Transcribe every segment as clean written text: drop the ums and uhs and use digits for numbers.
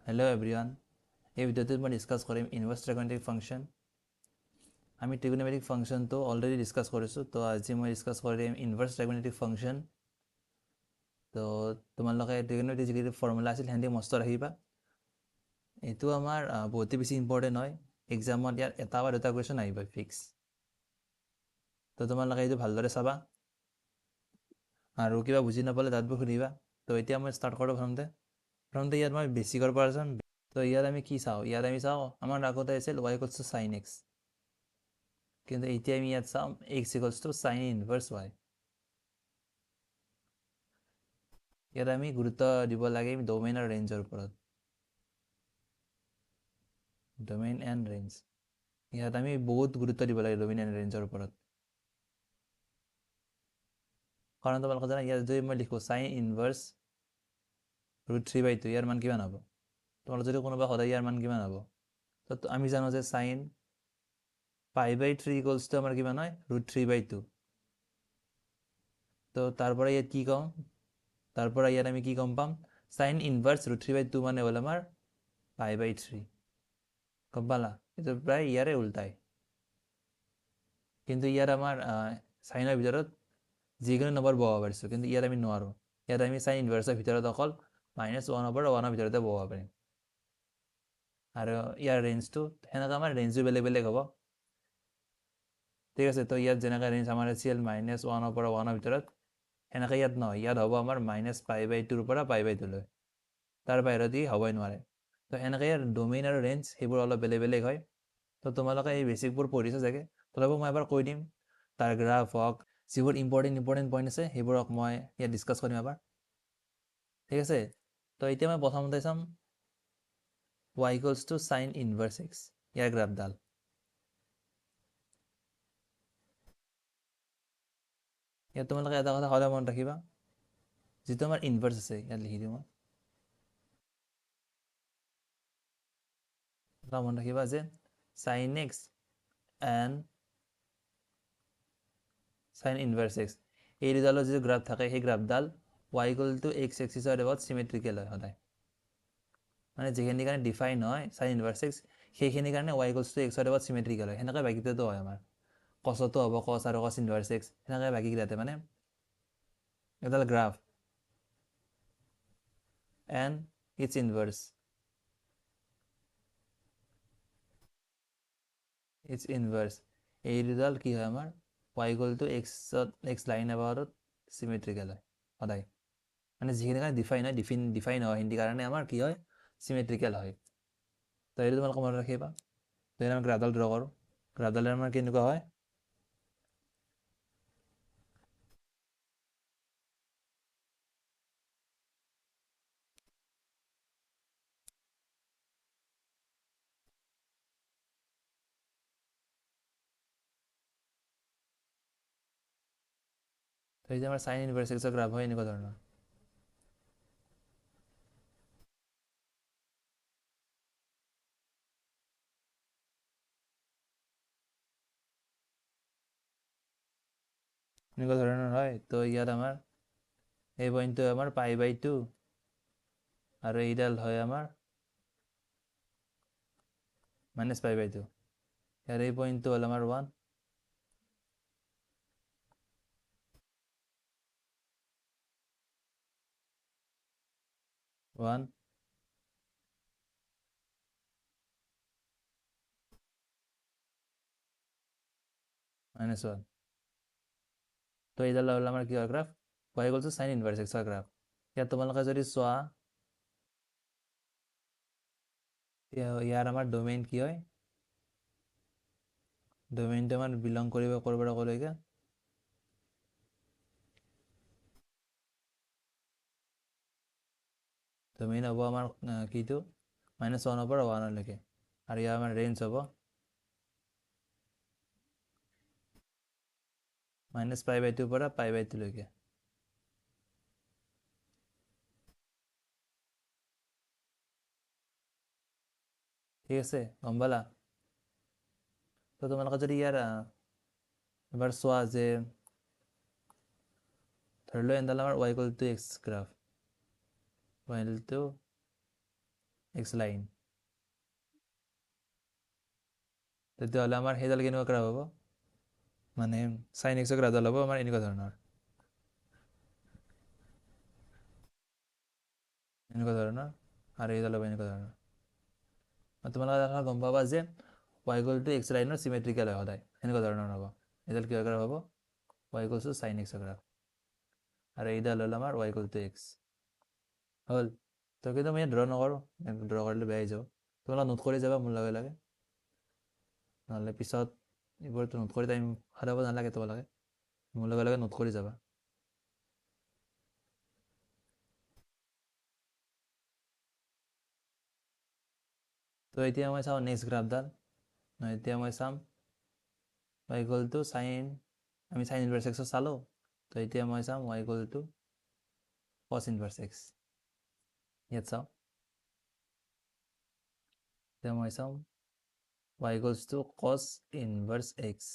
Hello' everyone. এই ভিডিঅ'টোত মই ডিছকাছ কৰিম ইনভাৰ্ছ ট্ৰিগনমেট্ৰিক ফাংচন। আমি ট্ৰিগনমেট্ৰিক ফাংচনটো অলৰেডি ডিছকাছ কৰিছোঁ, তো আজি মই ডিছকাছ কৰিম ইনভাৰ্ছ ট্ৰিগনমেট্ৰিক ফাংচন। তো তোমালোকে ট্ৰিগনমেট্ৰিক যিটো ফৰ্মুলা আছিল সেনেকৈ মস্ত ৰাখিবা। এইটো আমাৰ বহুতেই বেছি ইম্পৰ্টেণ্ট হয়। এক্সামত ইয়াত এটা বা দুটা কুৱেশ্যন আহিব ফিক্স। তো তোমালোকে এইটো ভালদৰে চাবা আৰু কিবা বুজি নাপালে তাতবোৰ সুধিবা। তো এতিয়া মই ষ্টাৰ্ট কৰোঁ। প্ৰথমতে ইয়াত মই বেছিকৰ পৰা যাম। তো ইয়াত আমি কি চাওঁ? ইয়াত আমি চাওঁ আমাৰ আগতে আছিল y equals to sign x, কিন্তু এতিয়া আমি ইয়াত চাম x equals to sine inverse Y. ইয়াত আমি গুৰুত্ব দিব লাগে ডমেইন আৰু ৰেঞ্জৰ ওপৰত। ডমেইন এণ্ড ৰেঞ্জ, ইয়াত আমি বহুত গুৰুত্ব দিব লাগে ডমেইন এণ্ড ৰেঞ্জৰ ওপৰত। কাৰণ তোমালোকে জানা, ইয়াত যদি মই লিখোঁ চাইন ইনভাৰ্ছ √3/2, ইয়াৰ মান কিমান হ'ব? তোমালোকে যদি কোনোবা সদায় ইয়াৰ মান কিমান হ'ব? তো আমি জানো যে চাইন π/3 ইকুৱেলছ টু আমাৰ কিমান হয়? √3/2। তো তাৰপৰা ইয়াত কি ক'ম? তাৰপৰা ইয়াত আমি কি গম পাম? চাইন ইনভাৰ্ছ √3/2 মানে হ'ল আমাৰ π/3। গম পালা? এইটো প্ৰায় ইয়াৰে উল্টাই। কিন্তু ইয়াত আমাৰ চাইনৰ ভিতৰত যিকোনো নম্বৰ বহাব পাৰিছোঁ, কিন্তু ইয়াত আমি নোৱাৰোঁ। ইয়াত আমি চাইন ইনভাৰ্ছৰ ভিতৰত অকল -1 পৰা 1 ভিতৰতে বহাব পাৰিম। আৰু ইয়াৰ ৰেঞ্জটো সেনেকৈ আমাৰ ৰেঞ্জো বেলেগ বেলেগ হ'ব। ঠিক আছে, তো ইয়াত যেনেকৈ ৰেঞ্জ আমাৰ আছিল -1 পৰা 1 ভিতৰত, সেনেকৈ ইয়াত নহয়। ইয়াত হ'ব আমাৰ -π/2 পৰা π/2লৈ। তাৰ বাহিৰত ই হ'বই নোৱাৰে। তো সেনেকৈ ইয়াৰ ডমেইন আৰু ৰেঞ্জ সেইবোৰ অলপ বেলেগ বেলেগ হয়। তো তোমালোকে এই বেছিকবোৰ পঢ়িছে চাগে। তথাপিও মই এবাৰ কৈ দিম, তাৰ গ্ৰাফ হওক, যিবোৰ ইম্পৰ্টেণ্ট পইণ্ট আছে সেইবোৰক মই ইয়াত ডিছকাছ কৰিম এবাৰ। ঠিক আছে, তো এতিয়া মই প্ৰথমতে চাম y equals to sine inverse x, ইয়াৰ গ্ৰাফডাল। ইয়াত তোমালোকে এটা কথা সদায় মনত ৰাখিবা, যিটো আমাৰ ইনভাৰ্ছ আছে, ইয়াত লিখি দিওঁ মই। এটা মনত ৰাখিবা যে sign x and sign inverse x, এই দুডালৰ যিটো গ্ৰাফ থাকে, সেই গ্ৰাফডাল y ইকুৱেল টু এক্স এক্সিছৰ লগত চিমেট্ৰিকেল হয় সদায়। মানে যিখিনিৰ কাৰণে ডিফাইন হয় চাইন ইনভাৰ্ছ এক্স, সেইখিনিৰ কাৰণে y ইকুৱেলছ টু এক্সৰ লগত চিমেট্ৰিকেল হয়। সেনেকৈ বাকীটোতো হয় আমাৰ কছতো হ'ব, কছ আৰু কছ ইনভাৰ্ছ এক্স, সেনেকৈ বাকীকেইটাতে মানে এডাল গ্ৰাফ এণ্ড ইটছ ইনভাৰ্ছ এই দুডাল কি হয় আমাৰ y equal to x line এবাউটত চিমেট্ৰিকেল হয় সদায়। মানে যিখিনি কাৰণে ডিফাইন হয় সেইখিনি কাৰণে আমাৰ কি হয়? চিমেট্ৰিকেল হয়। তো এইটো তোমালোকে মনত ৰাখিবা। তো আমি গ্ৰাফডাল ড্ৰ কৰোঁ। গ্ৰাফডালৰ আমাৰ কেনেকুৱা হয়? তো এই যে আমাৰ চাইন ইনভাৰ্ছ এক্সৰ গ্ৰাফ হয় এনেকুৱা ধৰণৰ। এনেকুৱা ধৰণৰ হয়। তো ইয়াত আমাৰ এই পইণ্টটো আমাৰ π/2 আৰু এইডাল হয় আমাৰ -π/2। ইয়াৰ এই পইণ্টটো হ'ল আমাৰ 1। -1। তো এইডাল হ'ল আমাৰ কিহৰ graph? y equal two sine inverse এক্সৰ গ্ৰাফ। ইয়াত তোমালোকে যদি চোৱা, ইয়াৰ আমাৰ ডমেইন কি হয়? ডমেইনটো আমাৰ বিলং কৰিব ক'ৰ পৰা ক'লৈকে? ডমেইন হ'ব আমাৰ কিটো -1 পৰা 1লৈকে, আৰু ইয়াৰ আমাৰ ৰেঞ্জ হ'ব -π/2 পৰা π/2লৈকে। ঠিক আছে, গম পালা? তো তোমালোকে যদি ইয়াৰ এবাৰ চোৱা যে ধৰি লও এডাল আমাৰ y equal to x graph, y equal to x line, তেতিয়াহ'লে আমাৰ সেইডাল কেনেকুৱা গ্ৰাফ হ'ব, মানে চাইন এক্সৰ গ্ৰাফডাল হ'ব আমাৰ এনেকুৱা ধৰণৰ, আৰু এইডাল হ'ব এনেকুৱা ধৰণৰ। তোমালোকে দেখা গম পাবা যে y ইকুৱেল টু এক্স লাইনৰ চিমেট্ৰিকেল হয় সদায়, এনেকুৱা ধৰণৰ হ'ব। এইডাল কিহৰ গ্ৰাফ হ'ব, y ইকুৱেল টু চাইন এক্সৰ গ্ৰাফ, আৰু এইডাল হ'ল আমাৰ y ইকুৱেল টু এক্স। হ'ল। তো কিন্তু মই ড্ৰ নকৰোঁ, ড্ৰ কৰিলে বেয়া হৈ যাব। তোমালোকে নোট কৰি যাবা মোৰ লগে লগে, নহ'লে পিছত এইবোৰতো নোট কৰি টাইম হেৰাব নালাগে তোমালোকে, মোৰ লগে লগে নোট কৰি যাবা। তো এতিয়া মই চাওঁ নেক্সট গ্ৰাফডাল, এতিয়া মই চাম y ইকুৱেল টু চাইন, আমি চাইন ইনভাৰ্চ এক্সত চালোঁ, তো এতিয়া মই চাম y ইকুৱেল টু কছ ইনভাৰ্চ এক্স। ইয়াত চাওঁ, এতিয়া মই চাম y ইকুৱেলছ টু কছ ইনভাৰ্চ এক্স।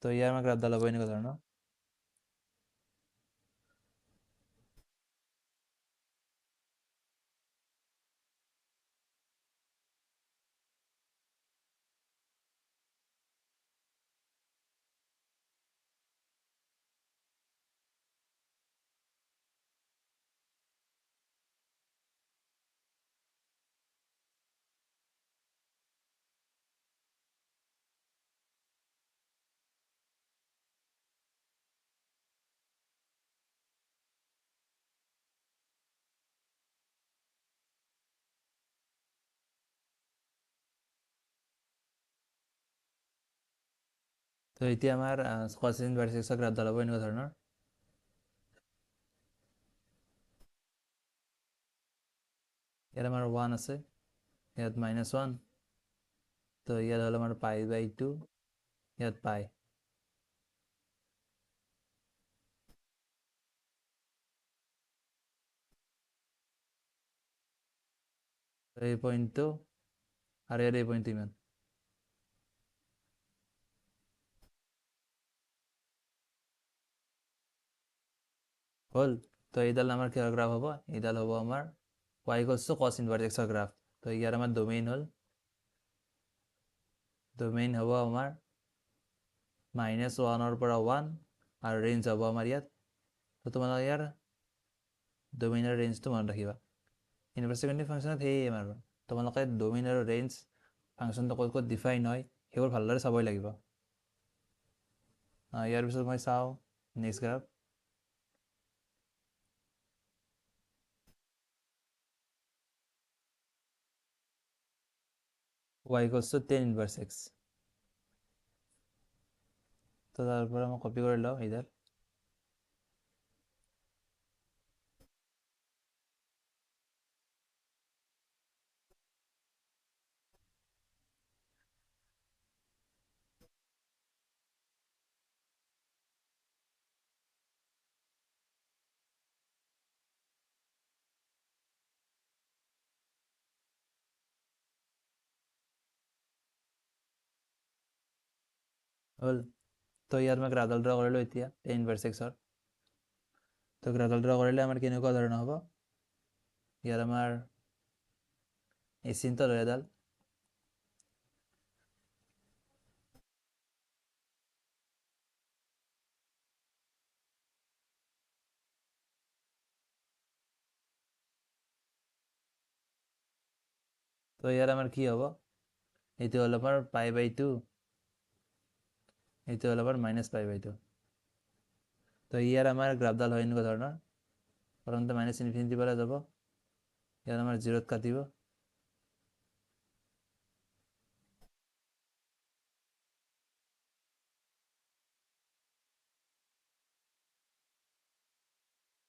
তো ইয়াৰ আমাৰ গ্ৰাফডাল হ'ব এনেকুৱা ধৰণৰ। তো এতিয়া আমাৰ কছ ইনভাৰ্চ এক্সৰ গ্ৰাফডাল হ'ব এনেকুৱা ধৰণৰ। ইয়াত আমাৰ 1 আছে, ইয়াত -1, তো ইয়াত হ'ল আমাৰ π/2, ইয়াত পাই। এই পইণ্টটো আৰু ইয়াত এই পইণ্টটো ইমান। হ'ল। তো এইডাল আমাৰ কিহৰ গ্ৰাফ হ'ব, এইডাল হ'ব আমাৰ y ইকুৱেলছ টু কছ ইনভাৰ্চ এক্সৰ গ্ৰাফ। তো ইয়াৰ আমাৰ ডমেইন হ'ল, ডমেইন হ'ব আমাৰ -1ৰ পৰা 1, আৰু ৰেঞ্জ হ'ব আমাৰ ইয়াত। তো তোমালোকে ইয়াৰ ডমেইন আৰু ৰেঞ্জটো মনত ৰাখিবা। ইনভাৰ্ছ ছেকেণ্ডেৰী ফাংচনত সেয়ে আৰু তোমালোকে ডমেইন আৰু ৰেঞ্জ ফাংচনটো ক'ত ক'ত ডিফাইন হয় সেইবোৰ ভালদৰে চাবই লাগিব। ইয়াৰ পিছত মই চাওঁ next graph. y equals two tan inverse x. তো তাৰ পৰা মই কপি কৰি লওঁ এইডাল। হ'ল। তো ইয়াত মই গ্ৰাফডাল ড্ৰ কৰিলোঁ এতিয়া tan ইনভাৰ্ছ এক্সৰ। তো গ্ৰাফডাল ড্ৰ কৰিলে আমাৰ কেনেকুৱা ধৰণৰ হ'ব, ইয়াত আমাৰ এই চিনটো লৈ এডাল, তো ইয়াত আমাৰ কি হ'ব, এইটো হ'ল আমাৰ π/2, এইটো হ'ল আমাৰ -π/2। তো ইয়াৰ আমাৰ গ্ৰাফডাল হয় এনেকুৱা ধৰণৰ। প্ৰথমতে -ইনফিনিটি পৰা যাব, ইয়াত আমাৰ 0ত কাটিব,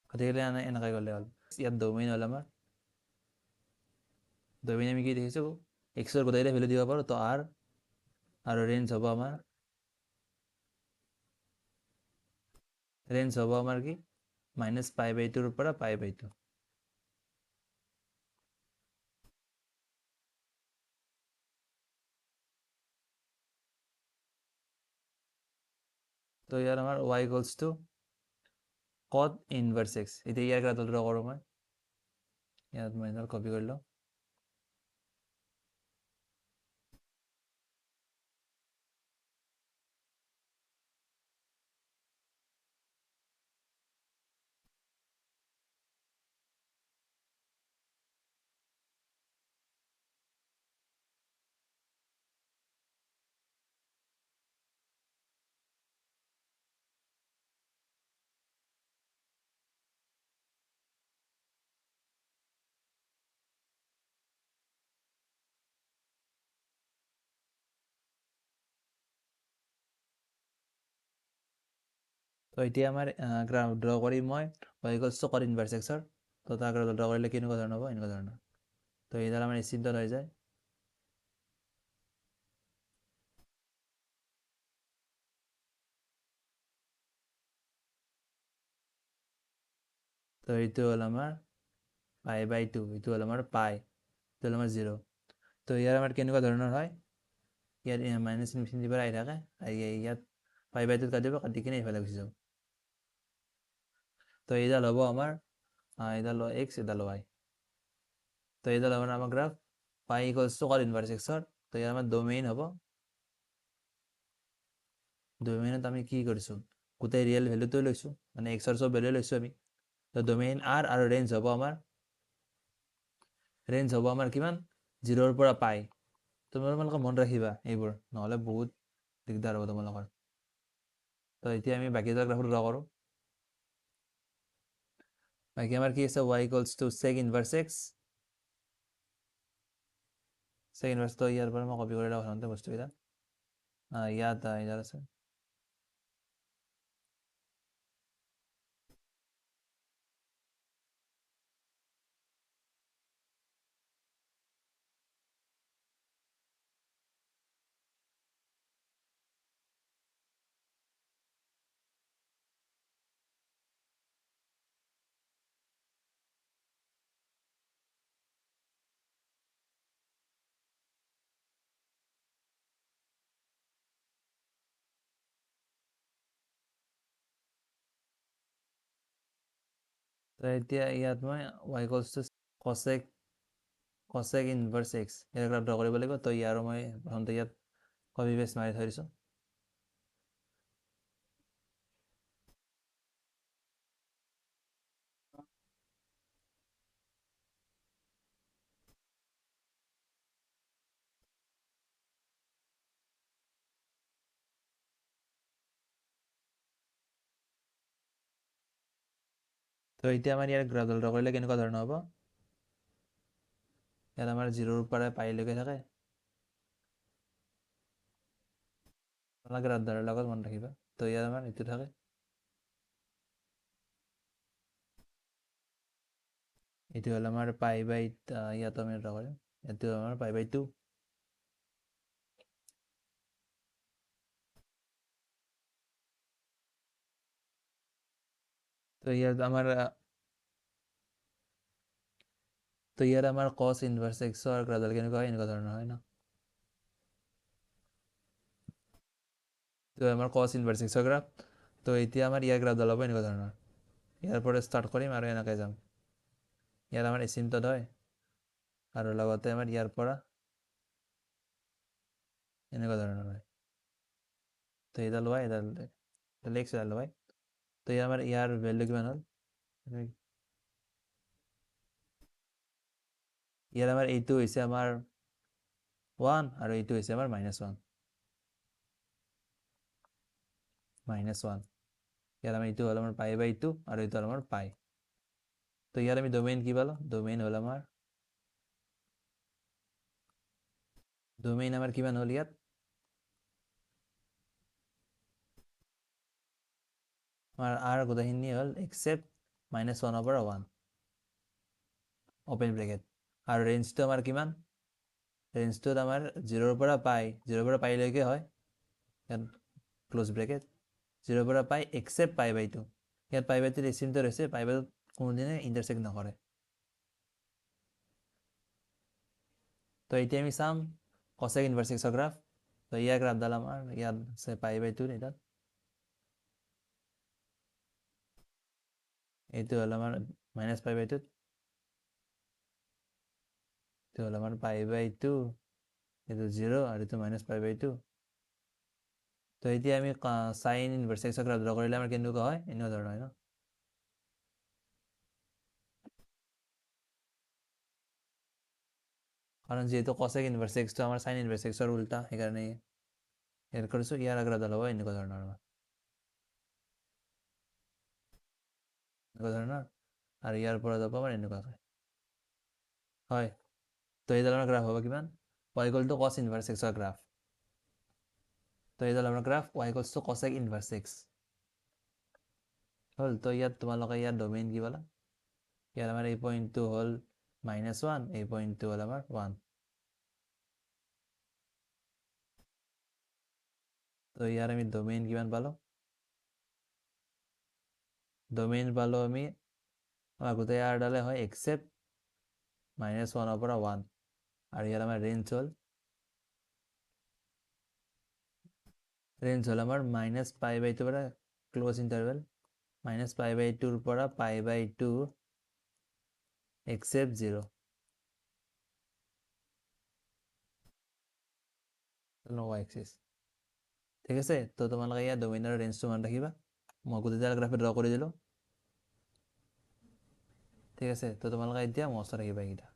গতিকে এনেকৈ গ'লে হ'ল। ইয়াত ডমেইন হ'ল আমাৰ, ডমেইন আমি কি দেখিছোঁ, এক্সৰ গোটেইকেইটা ভেলু দিব পাৰোঁ, তো r, আৰু ৰেঞ্জ হ'ব আমাৰ, ৰেঞ্জ হ'ব আমাৰ কি -π/2ৰ পৰা π/2। তো ইয়াৰ আমাৰ y equals two cot inverse x. এতিয়া ইয়াৰ গ্ৰাফডাল ড্ৰ কৰোঁ মই। ইয়াত মই এইডাল কপি কৰি লওঁ। তো এতিয়া আমাৰ গ্ৰাফ ড্ৰ কৰি মই y ইকুৱেলছ টু কট ইনভাৰ্চ এক্সৰ, তো তাৰ গ্ৰাফ ড্ৰ কৰিলে কেনেকুৱা ধৰণৰ হ'ব, এনেকুৱা ধৰণৰ। তো এইডাল আমাৰ এচিম্পটত হৈ যায়। তো এইটো হ'ল আমাৰ π/2, এইটো হ'ল আমাৰ পাই, এইটো হ'ল আমাৰ 0। তো ইয়াৰ আমাৰ কেনেকুৱা ধৰণৰ হয়, ইয়াত মাইনাছ ইনফিনিটিৰ পৰা আহি থাকে, ইয়াত π/2 কাটিব, কাটি কিনে এইফালে গুচি যাব। তো এইডাল হ'ব আমাৰ এইডাল এক্স, এইডাল ৱাই। তো এইডাল হ'ব আমাৰ গ্ৰাফ পাই ইকুৱেলছ টু কট ইনভাৰ্চ এক্সৰ। তো ইয়াৰ আমাৰ ডোমেইন হ'ব, ডোমেইনত আমি কি কৰিছোঁ, গোটেই ৰিয়েল ভেলুটো লৈছোঁ, মানে এক্সৰ চব ভেলু লৈছোঁ আমি। তো ডোমেইন আৰ আৰু ৰেঞ্জ হ'ব আমাৰ কিমান, 0ৰ পৰা পাই। তোমালোকে মনত ৰাখিবা এইবোৰ, নহ'লে বহুত দিগদাৰ হ'ব তোমালোকৰ। তো এতিয়া আমি বাকী এটা গ্ৰাফটো ড্ৰ কৰোঁ। বাকী আমাৰ কি আছে, y equals to sec inverse x. Sec ইনভাৰ্চটো ইয়াৰ পৰা মই কপি কৰি লওঁ সাধাৰণতে বস্তুকেইটা, ইয়াত ইয়াত আছে। তো এতিয়া ইয়াত মই y equals to cosec inverse x ইয়াৰ গ্ৰাফ ড্ৰ কৰিব লাগিব। তো ইয়াৰো মই প্ৰথমতে ইয়াত কপি পেষ্ট মাৰি থৈ দিছোঁ। তো এতিয়া আমাৰ ইয়াৰ গ্ৰাফ ড্ৰ কৰিলে কেনেকুৱা ধৰণৰ হ'ব, ইয়াত আমাৰ 0ৰ পৰা পাইলৈকে থাকে। গ্ৰাফ ড্ৰৰ লগত মনত ৰাখিবা। তো ইয়াত আমাৰ এইটো থাকে, এইটো হ'ল আমাৰ ইয়াত আমি ড্ৰ কৰিম, এইটো আমাৰ π/2। তো ইয়াত আমাৰ কচ ইনভাৰ্চ এক্সৰ গ্ৰাফডাল কেনেকুৱা হয়, এনেকুৱা ধৰণৰ হয় ন। তো আমাৰ কচ ইনভাৰ্চ এক্সৰ গ্ৰাফ। তো এতিয়া আমাৰ ইয়াৰ গ্ৰাফডাল হ'ব এনেকুৱা ধৰণৰ, ইয়াৰ পৰা ষ্টাৰ্ট কৰিম আৰু এনেকৈ যাম। ইয়াত আমাৰ এচিম্পটত হয়, আৰু লগতে আমাৰ ইয়াৰ পৰা এনেকুৱা ধৰণৰ হয়। তো এইডাল y, এডাল এক্স, এডাল y। তো ইয়াৰ ভেলু কিমান হ'ল, ইয়াত আমাৰ এইটো হৈছে আমাৰ 1 আৰু এইটো হৈছে আমাৰ -1। ইয়াত আমাৰ এইটো হ'ল আমাৰ π/2 আৰু এইটো হ'ল আমাৰ পাই। তো ইয়াত আমি ডোমেইন কি পালোঁ, ডোমেইন হ'ল আমাৰ কিমান হ'ল, ইয়াত আমাৰ r গোটেইখিনি হ'ল এক্সেপ্ট -1ৰ পৰা 1 অপেন ব্ৰেকেট। আৰু ৰেঞ্জটো আমাৰ কিমান, ৰেঞ্জটোত আমাৰ 0ৰ পৰা পাইলৈকে হয়, ইয়াত ক্ল'জ ব্ৰেকেট, 0ৰ পৰা পাই এক্সেপ্ট π/2। ইয়াত π/2 এচিম্পটত হৈছে, π/2 কোনোদিনে ইণ্টাৰচেক্ট নকৰে। তো এতিয়া আমি চাম কচেক ইনভাৰ্চ এক্সৰ গ্ৰাফ। তো ইয়াৰ গ্ৰাফডাল আমাৰ ইয়াত আছে π/2, এইটো হ'ল আমাৰ -π/2। এইটো হ'ল আমাৰ π/2, এইটো 0 আৰু এইটো -π/2। তো এতিয়া আমি সাইন ইনভাৰ্স এক্সৰ গ্ৰাফ ড্ৰ কৰিলে আমাৰ কেনেকুৱা হয়, এনেকুৱা ধৰণৰ হয় ন। কাৰণ যেহেতু কসেক ইনভাৰ্স এক্সটো আমাৰ সাইন ইনভাৰ্স এক্সৰ উল্টা, সেইকাৰণে ইয়াৰ কৰিছোঁ, ইয়াৰ গ্ৰাফডাল হ'ব এনেকুৱা ধৰণৰ, এনেকুৱা ধৰণৰ, আৰু ইয়াৰ পৰা যাব আমাৰ এনেকুৱাকৈ। হয়, তো এইডাল আমাৰ গ্ৰাফ হ'ব কিমান, y = cos ইনভাৰ্স এক্সৰ গ্ৰাফ। তো এইডাল আমাৰ graph y = cosec inverse x হ'ল। তো ইয়াত তোমালোকে ইয়াত ডোমেইন কি পালা, ইয়াত আমাৰ এই পইণ্টটো হ'ল -1, এই পইণ্টটো হ'ল আমাৰ 1। তো ইয়াৰ আমি ডোমেইন কিমান পালোঁ, ডোমেইন পালোঁ আমি, আমাৰ গোটেই আৰডালে হয় এক্সেপ্ট -1ৰ পৰা 1, আৰু ইয়াৰ আমাৰ ৰেঞ্জ হ'ল আমাৰ -π/2 পৰা ক্লোজ ইণ্টাৰভেল -π/2 পৰা π/2 এক্সেপ্ট 0 এক্সিস। ঠিক আছে, তো তোমালোকে ইয়াত ডোমেইনৰ ৰেঞ্জটো মনত ৰাখিবা, মই গোটেইডাল গ্ৰাফে ড্ৰ কৰি দিলোঁ। ঠিক আছে, তো তোমালোকে এতিয়া মনত ৰাখিবা এইকেইটা।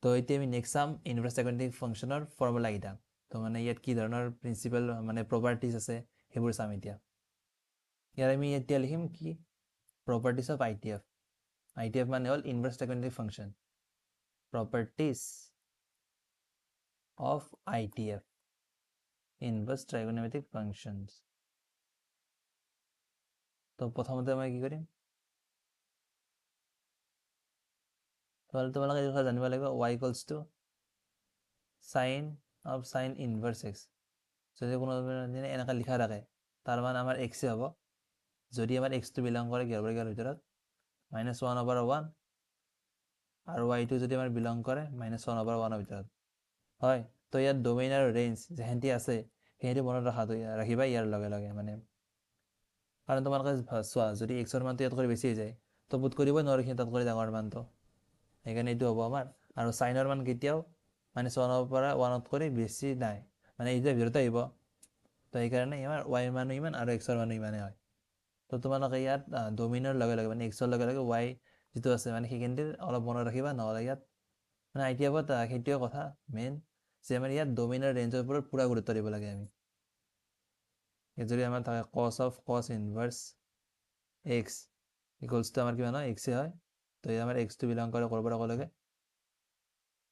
তো এতিয়া আমি নেক্সট চাম ইনভাৰ্স ত্ৰিকোণমিতিক ফাংচনৰ ফৰ্মুলাকেইটা। তো মানে ইয়াত কি ধৰণৰ প্ৰিন্সিপাল মানে প্ৰপাৰ্টিজ আছে সেইবোৰ চাম এতিয়া। ইয়াৰ আমি এতিয়া লিখিম কি, প্ৰপাৰ্টিজ অফ ITF। ITF মানে হ'ল ইনভাৰ্স ত্ৰিকোণমিতিক ফাংচন, প্ৰপাৰ্টিজ অফ ITF, ইনভাৰ্স ত্ৰিকোণমিতিক ফাংচনস। তো প্ৰথমতে মই কি কৰিম, তোমালোকে এই কথা জানিব লাগিব, y = sin ইনভাৰ্স এক্স। যদি কোনো এনেকৈ লিখা থাকে তাৰ মানে আমাৰ এক্সে হ'ব, যদি আমাৰ এক্সটো বিলং কৰে কিহৰ পৰা কিহৰ ভিতৰত, -1ৰ পৰা 1, আৰু y2 যদি আমাৰ বিলং কৰে -1ৰ পৰা 1ৰ ভিতৰত। হয়, তো ইয়াত ডোমেইন আৰু ৰেঞ্জ যেহেঁতি আছে সেইহেতু মনত ৰাখিবা ইয়াৰ লগে লগে, মানে কাৰণ তোমালোকে চোৱা যদি এক্সৰ মানটো ইয়াত কৰি বেছি হৈ যায় তো পুট কৰিবই নোৱাৰোঁ তাত কৰি ডাঙৰ মানটো, সেইকাৰণে এইটো হ'ব আমাৰ। আৰু চাইনৰ মান কেতিয়াও -1ৰ পৰা 1ত কৰি বেছি নাই, মানে এইটোৰ ভিতৰতে আহিব, তো সেইকাৰণে আমাৰ y মানো ইমান আৰু এক্সৰ মানো ইমানেই হয়। তো তোমালোকে ইয়াত ডোমেইনৰ লগে লগে মানে এক্সৰ লগে লগে y যিটো আছে মানে সেইখিনিতে অলপ মনত ৰাখিবা, নহ'লে ইয়াত মানে ITFত সেইটোৱে কথা মেইন, যে আমাৰ ইয়াত ডোমেইনৰ ৰেঞ্জৰ ওপৰত পূৰা গুৰুত্ব দিব লাগে আমি। যদি আমাৰ থাকে cos ইনভাৰ্স এক্স ইকুৱেলছ টু আমাৰ কিমান হয়, এক্সে হয়। তো ইয়াত আমাৰ এক্সটো বিলং কৰে ক'ৰ পৰা ক'লৈকে,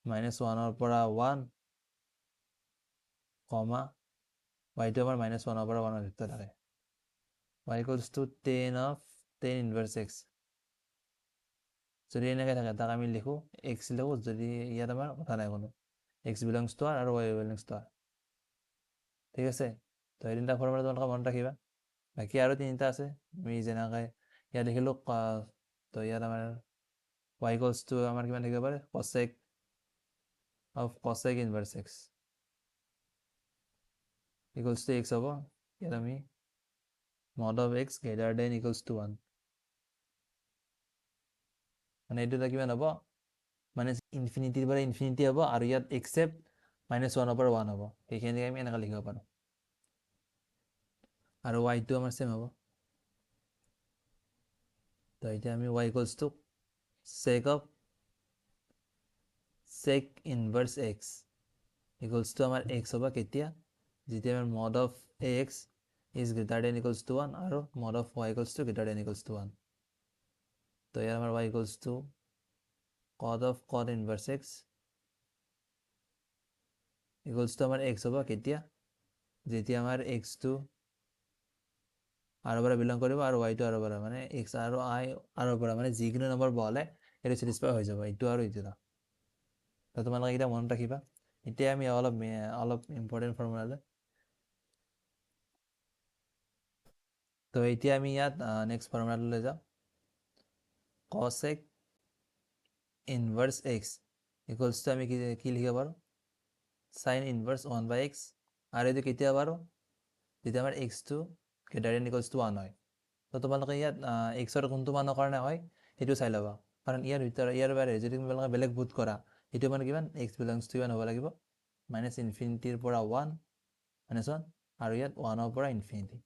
-1ৰ পৰা 1, কমা y2 আমাৰ -1ৰ পৰা 1ৰ ভিতৰত থাকে, y = tan ইনভাৰ্স এক্স। যদি এনেকৈ থাকে তাক আমি লিখোঁ এক্স লিখোঁ, যদি ইয়াত আমাৰ কথা নাই কোনো, এক্স বিলংছ টু আৰ আৰু y বিলংছ টু আৰ। ঠিক আছে, তো এই তিনিটা ফৰ্মুলা তোমালোকে মনত ৰাখিবা। বাকী আৰু তিনিটা আছে, আমি যেনেকৈ ইয়াত লিখিলোঁ, তো ইয়াত আমাৰ y = আমাৰ কিমান থাকিব পাৰে, cosec inverse x equals to x হ'ব। ইয়াত আমি mod of x greater than equals to 1, মানে এইটো এটা কিমান হ'ব, মানে ইনফিনিটিৰ পৰা ইনফিনিটি হ'ব, আৰু ইয়াত এক্সেপ্ট -1ৰ পৰা 1 হ'ব, সেইখিনিকে আমি এনেকৈ লিখিব পাৰোঁ। আৰু y2 আমাৰ চেম হ'ব। তো এতিয়া আমি y = sec inverse x equals to আমাৰ x হ'ব কেতিয়া, যেতিয়া আমাৰ mod of ax is greater than equals to 1 আৰু mod of y = greater than equals to 1। তো ইয়াৰ আমাৰ y = cot inverse x equals to আমাৰ x হ'ব কেতিয়া, যেতিয়া আমাৰ এক্সটো আৰৰ পৰা বিলং কৰিব আৰু y2 আৰৰ পৰা, মানে x আৰু i আৰৰ পৰা, মানে যিকোনো নম্বৰ বহালে এইটো চেটিছফাই হৈ যাব, এইটো আৰু এইটো। তো তোমালোকে এইকেইটা মনত ৰাখিবা। এতিয়া আমি অলপ ইম্পৰ্টেণ্ট ফৰ্মুলালৈ। তো এতিয়া আমি ইয়াত নেক্সট ফৰ্মুলালৈ যাওঁ, cosec inverse x equals two আমি কি লিখিব পাৰোঁ, sin ইনভাৰ্স 1/x, আৰু এইটো কেতিয়া পাৰোঁ, যেতিয়া আমাৰ এক্সটো greater than equals to 1 হয়। তো তোমালোকে ইয়াত এক্সৰ কোনটো মানৰ কাৰণে হয় সেইটো চাই ল'বা, কাৰণ ইয়াৰ বাহিৰে যদি তোমালোকে বেলেগ পুট কৰা এইটো মানে কিমান x বিলংছ টু কিমান হ'ব লাগিব মাইনাছ ইনফিনিটিৰ পৰা 1 মাইনাছ 1 আৰু ইয়াত 1ৰ পৰা ইনফিনিটি।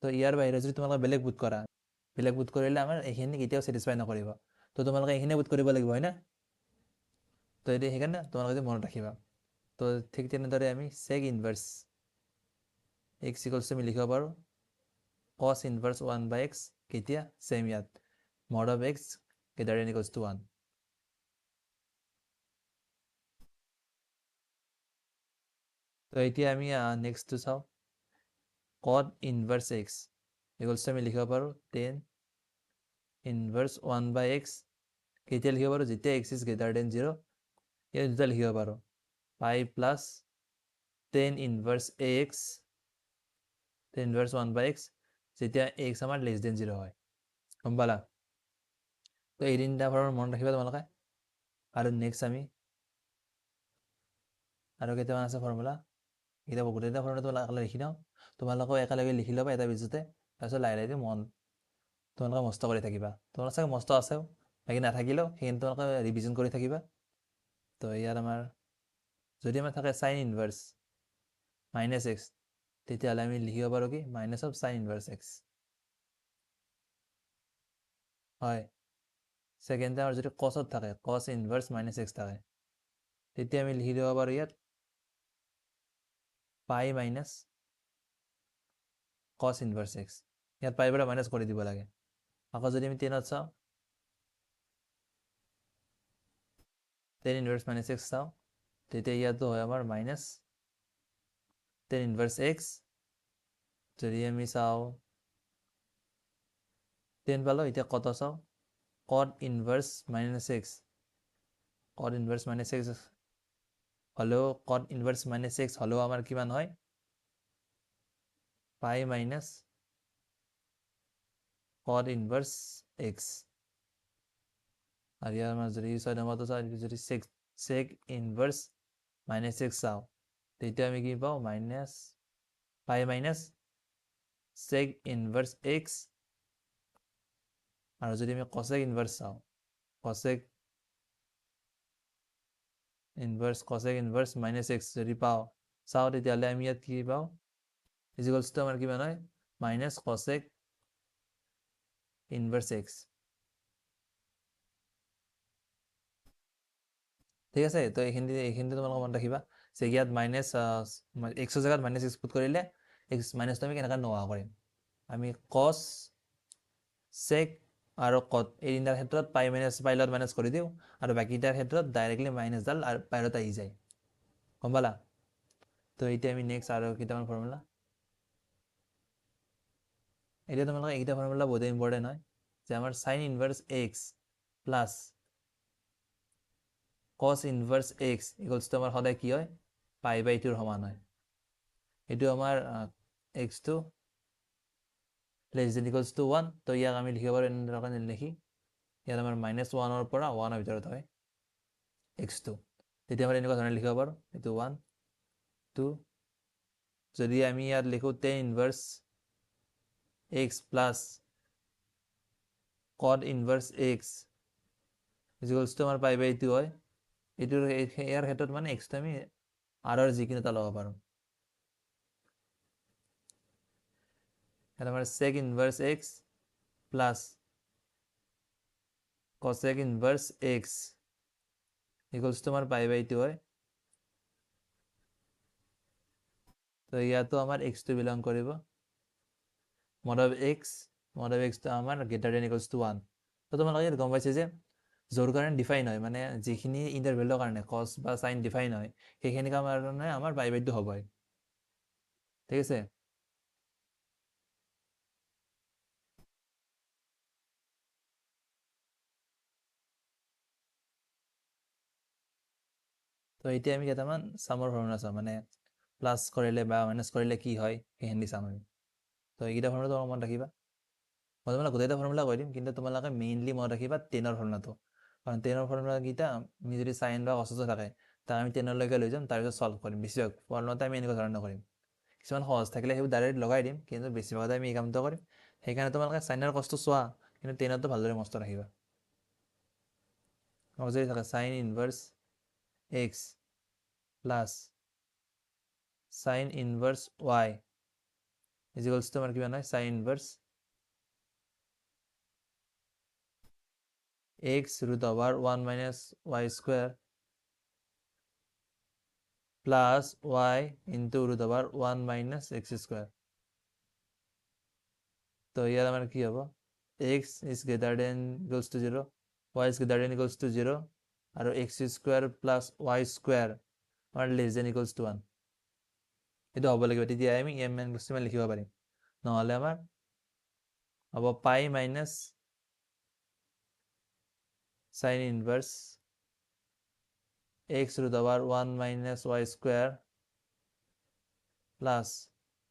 তো ইয়াৰ বাহিৰে যদি তোমালোকে বেলেগ বুট কৰা, বেলেগ বুট কৰিলে আমাৰ এইখিনি কেতিয়াও ছেটিছফাই নকৰিব। তো তোমালোকে এইখিনি বুট কৰিব লাগিব, হয় না? তো এইটো সেইকাৰণে তোমালোকে মনত ৰাখিবা। তো ঠিক তেনেদৰে আমি চেক ইনভাৰ্ছ x ইকুৱেলছ আমি লিখিব পাৰোঁ cos ইনভাৰ্ছ 1/x কেতিয়া চেম ইয়াত mod of x greater than equals to 1। তো এতিয়া আমি নেক্সটটো চাওঁ cot ইনভাৰ্ছ x ইকুৱেলছ আমি লিখিব পাৰোঁ tan ইনভাৰ্ছ 1/x কেতিয়া লিখিব পাৰোঁ যেতিয়া x is greater than 0। ইয়াত দুটা লিখিব পাৰোঁ পাই plus tan inverse ax tan inverse 1/x যেতিয়া x আমাৰ লেছ দেন 0 হয়। গম পালা? তো এই তিনিটা ফৰ্মুলা মনত ৰাখিবা তোমালোকে। আৰু নেক্সট আমি আৰু কেইটামান আছে ফৰ্মুলা, এতিয়া গোটেইটা ফৰ্মুলা তোমালোকে লিখি লওঁ। তোমালোকেও একেলগে লিখি ল'বা এটা পেজতে, তাৰপিছত লাহে লাহে তোমালোকে মস্ত কৰি থাকিবা। তোমালোকে চাগে মস্ত আছেও, বাকী নাথাকিলেও সেইখিনি তোমালোকে ৰিভিজন কৰি থাকিবা। তো ইয়াত আমাৰ যদি আমাৰ থাকে চাইন ইনভাৰ্ছ মাইনাছ এক্স, তেতিয়াহ'লে আমি লিখিব পাৰোঁ কি minus of sign inverse x. হয়, ছেকেণ্ডতে আমাৰ যদি কছত থাকে কছ ইনভাৰ্ছ মাইনাছ এক্স থাকে, তেতিয়া আমি লিখি দিব পাৰোঁ ইয়াত পাই মাইনাছ কছ ইনভাৰ্ছ এক্স। ইয়াত পাইৰ পৰা মাইনাছ কৰি দিব লাগে। আকৌ যদি আমি 10ত চাওঁ tan ইনভাৰ্ছ মাইনাছ এক্স চাওঁ, তেতিয়া ইয়াতো হয় আমাৰ মাইনাছ tan ইনভাৰ্ছ এক্স। যদি আমি চাওঁ 10 পালোঁ, এতিয়া কত চাওঁ cot inverse minus x. cot inverse minus x হ'লেও cot ইনভাৰ্ছ মাইনাছ এক্স হ'লেও আমাৰ কিমান হয় পাই মাইনাছ cot ইনভাৰ্ছ এক্স। আৰু ইয়াৰ আমাৰ যদি 6 নম্বৰটো চাওঁ, যদি চেক ইনভাৰ্ছ মাইনাছ এক্স চাওঁ, তেতিয়া আমি কি পাওঁ মাইনাছ পাই মাইনাছ চেক ইনভাৰ্ছ এক্স। আৰু যদি আমি কচেক ইনভাৰ্ছ চাওঁ, কচেক ইনভাৰ্ছ মাইনাছ এক্স যদি চাওঁ, তেতিয়াহ'লে আমি ইয়াত কি পাওঁ ইজিকলছটো আমাৰ কিমান হয় মাইনাছ কচেক ইনভাৰ্ছ এক্স। ঠিক আছে? তো এইখিনি তোমালোকে মনত ৰাখিবা যে ইয়াত মাইনাছ এক্সৰ জেগাত মাইনাছ এক্স পুট কৰিলে এক্স মাইনাছটো আমি কেনেকৈ নোহোৱা কৰিম। আমি কছ চেক আৰু কট এই তিনিটাৰ ক্ষেত্ৰত পাই লগত মাইনাছ কৰি দিওঁ, আৰু বাকীটাৰ ক্ষেত্ৰত ডাইৰেক্টলি মাইনাছডাল বাহিৰত আহি যায়। গম পালা? তো এতিয়া আমি নেক্সট আৰু কেইটামান ফৰ্মুলা, এতিয়া তোমালোকে এইকেইটা ফৰ্মুলা বহুত ইম্পৰ্টেণ্ট হয় যে আমাৰ চাইন ইনভাৰ্ছ এক্স প্লাছ কছ ইনভাৰ্ছ এক্স ইকুৱেলছটো আমাৰ সদায় কি হয় পাই/2ৰ সমান হয়। এইটো আমাৰ এক্সটো লেছ দেন ইকুৱেলছ টু 1। তো ইয়াক আমি লিখিব পাৰোঁ এনেদৰে লিখি, ইয়াত আমাৰ -1ৰ পৰা 1ৰ ভিতৰত হয় এক্সটো, তেতিয়া আমি এনেকুৱা ধৰণে লিখিব পাৰোঁ এইটো 1 2। যদি আমি ইয়াত লিখোঁ tan inverse x plus cot inverse x ইকুৱেলছটো আমাৰ পাই/2 হয়। ইয়াৰ ক্ষেত্ৰত মানে এক্সটো আমি আৰৰ যিকোনো এটা ল'ব পাৰোঁ। ইয়াত আমাৰ sec inverse x plus cosec inverse x ইকুৱেলছটো আমাৰ পাই/2 হয়। তো ইয়াতো আমাৰ এক্সটো বিলং কৰিব mod of xটো আমাৰ গ্ৰেটাৰ দেন ইকুৱেলছ টু 1। তো তোমালোকে ইয়াত গম পাইছে যে য'ৰ কাৰণে ডিফাইন হয়, মানে যিখিনি ইণ্টাৰভেলৰ কাৰণে কছ বা চাইন ডিফাইন হয়, সেইখিনি কাৰণে আমাৰ পাই/2 হ'বই। ঠিক আছে? তো এতিয়া আমি কেইটামান চামৰ ফৰ্মুলা চাওঁ, মানে প্লাছ কৰিলে বা মাইনাছ কৰিলে কি হয় সেইখিনি চাম আমি। তো এইকেইটা ফৰ্মুলা তোমালোকে মনত ৰাখিবা। মই তোমালোকে গোটেইটা ফৰ্মুলা কৈ দিম, কিন্তু তোমালোকে মেইনলি মনত ৰাখিবা 10ৰ ফৰ্মুলাটো। কাৰণ 10ৰ ফৰ্মুলাকেইটা আমি যদি চাইন বা কছটো থাকে, তাক আমি 10লৈকে লৈ যাম, তাৰপিছত চল্ভ কৰিম। বেছিভাগ ফৰ্মুলাতে আমি এনেকুৱা ধৰণে কৰিম। কিছুমান সহজ থাকিলে সেইবোৰ ডাইৰেক্ট লগাই দিম, কিন্তু বেছিভাগতে আমি এই কামটো কৰিম। সেইকাৰণে তোমালোকে চাইন আৰু কছটো চোৱা, কিন্তু 10ৰটো ভালদৰে মনত ৰাখিবা। আমাক যদি থাকে sine inverse X plus sine inverse Y equals to আমার কিমান হয় sine inverse x root over 1 minus Y square plus Y into root over 1 minus x square. তো ইয়ার আমার কি হবো X is greater than equals to 0 Y is greater than equals to 0 আৰু x square plus Y square আমাৰ less than equals to 1 এইটো হ'ব লাগিব, তেতিয়া আমি এম এন কিমান লিখিব পাৰিম। নহ'লে আমাৰ হ'ব pi minus sine inverse x root over 1 minus Y square plus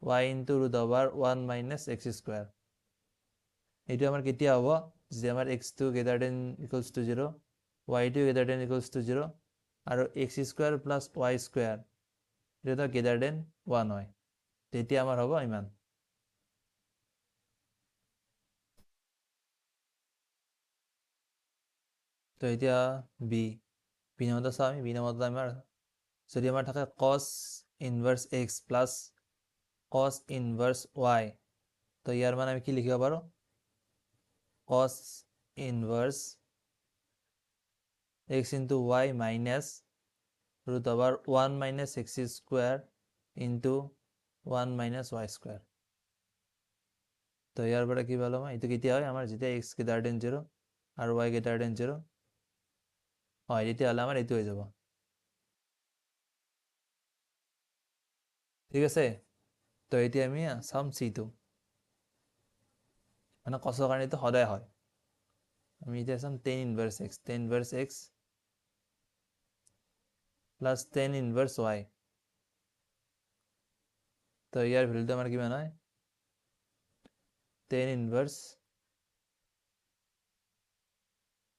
Y into root over 1 minus x square. এইটো আমাৰ কেতিয়া হ'ব যে আমাৰ এক্সটো গ্ৰেটাৰ দেন ইকুয়ালস টু 0 ওয়াইটো গ্ৰেটাৰ দেন ইকুয়ালস টু 0 আৰু x square plus Y square এটা গ্ৰেটাৰ দেন 1 হয়, তেতিয়া আমাৰ হ'ব ইমান। তো এতিয়া বি নামত চাওঁ আমি, বি নামত আমাৰ যদি আমাৰ থাকে cos inverse X plus cos inverse Y, তো ইয়াৰ মানে আমি কি লিখিব পাৰোঁ cos inverse X into Y minus root over 1 minus x square into 1 minus y square। তো ইয়াৰ পৰা কি পালো মই এইটো কেতিয়া হয় আমাৰ যেতিয়া x গ্ৰেটাৰ দেন 0 আৰু y গ্ৰেটাৰ দেন 0 হয়, তেতিয়াহ'লে আমাৰ এইটো হৈ যাব। ঠিক আছে, তো এতিয়া আমি চাম চিটো, মানে কচৰ কাৰণে এইটো সদায় হয়। আমি এতিয়া চাম tan inverse x plus tan inverse y। তো ইয়াৰ ভ্যালুটো আমাৰ কিমান হয় tan inverse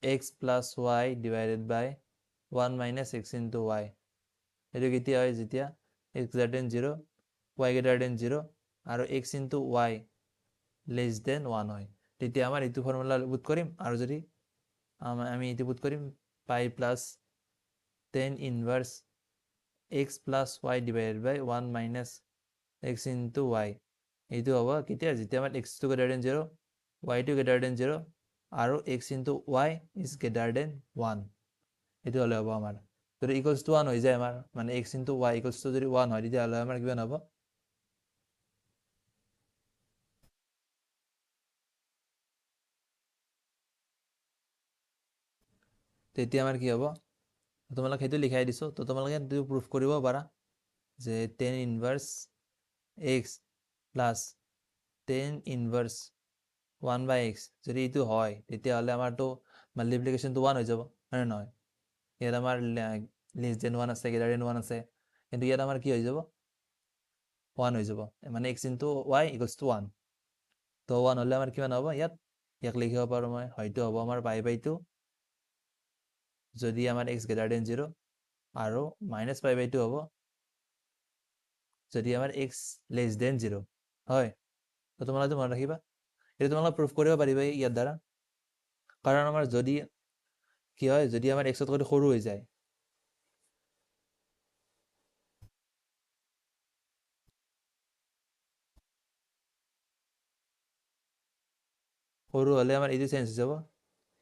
x plus y divided by 1 minus x into y। এইটো কেতিয়া হয় যেতিয়া x greater than 0 y greater than 0 আৰু x into y less than 1 হয়, তেতিয়া আমাৰ এইটো ফৰ্মুলা পুট কৰিম আৰু যদি আমি এইটো পুট কৰিম pi plus tan inverse x plus y divided by 1 minus x into y। এইটো হ'ব কেতিয়া যেতিয়া আমাৰ x টো গ্ৰেটাৰ দেন 0 y টো গ্ৰেটাৰ দেন 0 আৰু x into y is greater than 1। এইটো হ'লে হ'ব আমাৰ যদি ইকুয়ালস টু 1 হৈ যায় আমাৰ মানে x into y equals two যদি 1 হয় তেতিয়াহ'লে আমাৰ কিমান হ'ব তেতিয়া আমাৰ কি হ'ব তোমালোক সেইটো লিখাই দিছো। তো তোমালোকে এইটো প্ৰুফ কৰিব পাৰা যে tan inverse x plus tan ইনভাৰ্স 1 বাই x যদি এইটো হয় তেতিয়াহ'লে আমাৰতো মাল্টিপ্লিকেশ্যনটো 1 হৈ যাব হয় নে নহয়। ইয়াত আমাৰ লেস দেন 1 আছে গ্ৰেটাৰ দেন 1 আছে, কিন্তু ইয়াত আমাৰ কি হৈ যাব 1 হৈ যাব, মানে x into y equals to 1। তো 1 হ'লে আমাৰ কিমান হ'ব ইয়াক লিখিব পাৰোঁ মই হয়তো হ'ব আমাৰ পাই বাই 2 যদি আমাৰ x গ্ৰেটাৰ দেন 0 আৰু মাইনাস পাই বাই 2 হ'ব যদি আমাৰ x লেস দেন 0 হয়। তো তোমালোকে মনত ৰাখিবা, এইটো তোমালোকে প্ৰুফ কৰিব পাৰিবা ইয়াৰ দ্বাৰা, কাৰণ আমাৰ যদি কি হয় যদি আমাৰ x তকৈ সৰু হৈ যায় সৰু হ'লে আমাৰ এইটো চেঞ্জ হৈ যাব,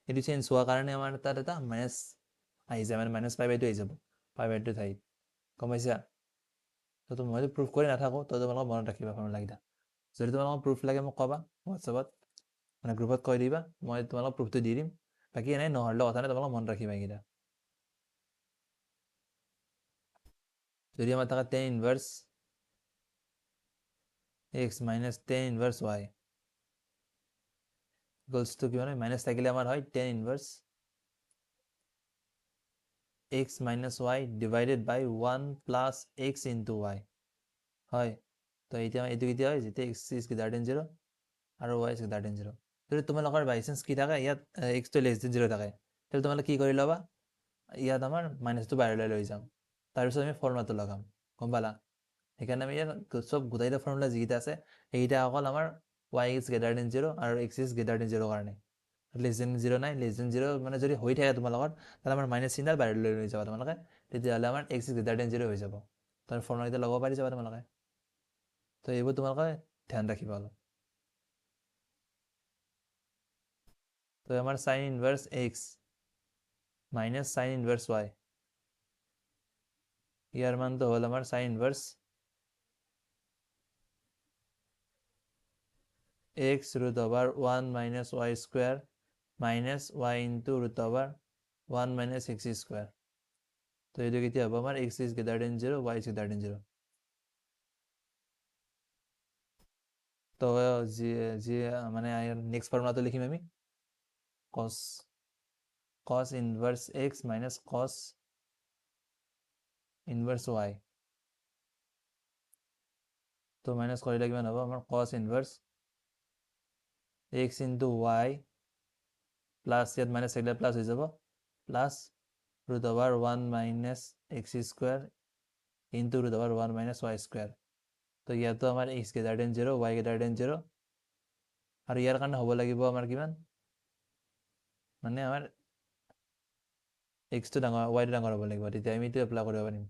এইটো চেঞ্জ হোৱাৰ কাৰণে আমাৰ তাত এটা মাইনাছ আহি যায়, মানে মাইনাছ পাই বাই 2 আহি যাব পাই বাই 2 ঠাইত, গম পাইছা। তো মইতো প্ৰুফ কৰি নাথাকোঁ, তো তোমালোকে মনত ৰাখিবা ফৰ্মুলাকেইটা। যদি তোমালোকক প্ৰুফ লাগে মোক ক'বা হোৱাটছএপত, মানে গ্ৰুপত কৈ দিবা, মই তোমালোকক প্ৰুফটো দি দিম। বাকী এনেই নহ'লে কথা নাই, তোমালোকে মনত ৰাখিবা এইকেইটা। যদি আমাৰ থাকে tan inverse x minus tan inverse y equals to কি মানে মাইনাস থাকিলে আমাৰ হয় tan inverse x minus y divided by 1 plus x into y হয়। তো এতিয়া এইটো কেতিয়া হয় যেতিয়া x ইজ গ্ৰেটাৰ দেন 0 আৰু y ইজ গ্ৰেটাৰ দেন 0। যদি তোমালোকৰ বাই চান্স কি থাকে ইয়াত x টো লেস দেন 0 থাকে, তাহলে তোমালোকে কি কৰি ল'বা ইয়াত আমাৰ মাইনাছটো বাহিৰলৈ লৈ যাম, তাৰপিছত আমি ফৰ্মুলাটো লগাম, গম পালা। সেইকাৰণে আমি ইয়াত চব গোটেইকেইটা ফৰ্মুলা যিকেইটা আছে সেইকেইটা অকল আমাৰ y ইজ গ্ৰেটাৰ দেন 0 আৰু x ইজ গ্ৰেটাৰ দেন 0 কাৰণে লেছ দেন 0 নাই, লেছ দেন 0 মানে যদি হৈ থাকে তোমালোকৰ তাহলে আমাৰ মাইনাছ চিনডাল বাহিৰলৈ লৈ যাবা তোমালোকে, তেতিয়াহ'লে আমাৰ x is greater than 0 হৈ যাব। তাৰ ফৰ্মুলাকেইটা ল'ব পাৰি যাবা তোমালোকে। তো এইবোৰ তোমালোকে ধ্যান ৰাখিবা অলপ। তো আমাৰ sine inverse x minus sine inverse y, ইয়াৰ মানটো হ'ল আমাৰ sine inverse x root over 1 minus y square minus y into root over 1 minus x square. তো এইটো কেতিয়া হ'ব আমাৰ x is greater than 0, y is greater than 0. তো যি মানে নেক্সট ফৰ্মুলাটো লিখিম আমি cos inverse x minus cos inverse y. তো মাইনাছ কৰিলে কিমান হ'ব আমাৰ cos inverse x into y plus ইয়াত মাইনাছ থাকিলে প্লাছ হৈ যাব plus root over 1 minus x square into root over 1 minus y square. তো ইয়াতো আমাৰ x greater than 0, y greater than 0, আৰু ইয়াৰ কাৰণে হ'ব লাগিব আমাৰ কিমান মানে আমাৰ x টো ডাঙৰ y টো ডাঙৰ হ'ব লাগিব, তেতিয়া আমি এইটো এপ্লাই কৰিব পাৰিম।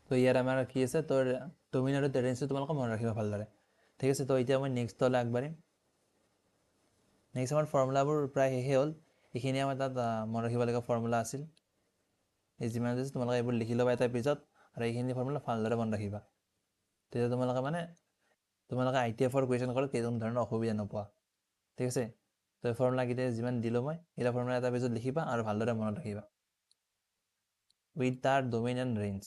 তো ইয়াৰ আমাৰ কি আছে তোৰ ডমিন আৰু টেৰেঞ্চটো তোমালোকে মনত ৰাখিবা ভালদৰে, ঠিক আছে। তো এতিয়া মই নেক্সটলৈ আগবাঢ়িম। নেক্সট আমাৰ ফৰ্মুলাবোৰ প্ৰায় শেষে হ'ল, এইখিনি আমাৰ তাত মনত ৰাখিবলগীয়া ফৰ্মুলা আছিল। এই যিমান আছে তোমালোকে এইবোৰ লিখি ল'বা এটা পেজত, আৰু এইখিনি ফৰ্মুলা ভালদৰে মনত ৰাখিবা, তেতিয়া তোমালোকে ITF-ৰ কুৱেশ্যন কৰাত কোনো ধৰণৰ অসুবিধা নোপোৱা, ঠিক আছে। তো এই ফৰ্মুলাকেইটা যিমান দিলোঁ মই এইটা ফৰ্মুলা এটা পেজত লিখিবা আৰু ভালদৰে মনত ৰাখিবা। উইথ তাৰ ডোমেইন এণ্ড ৰেঞ্জ।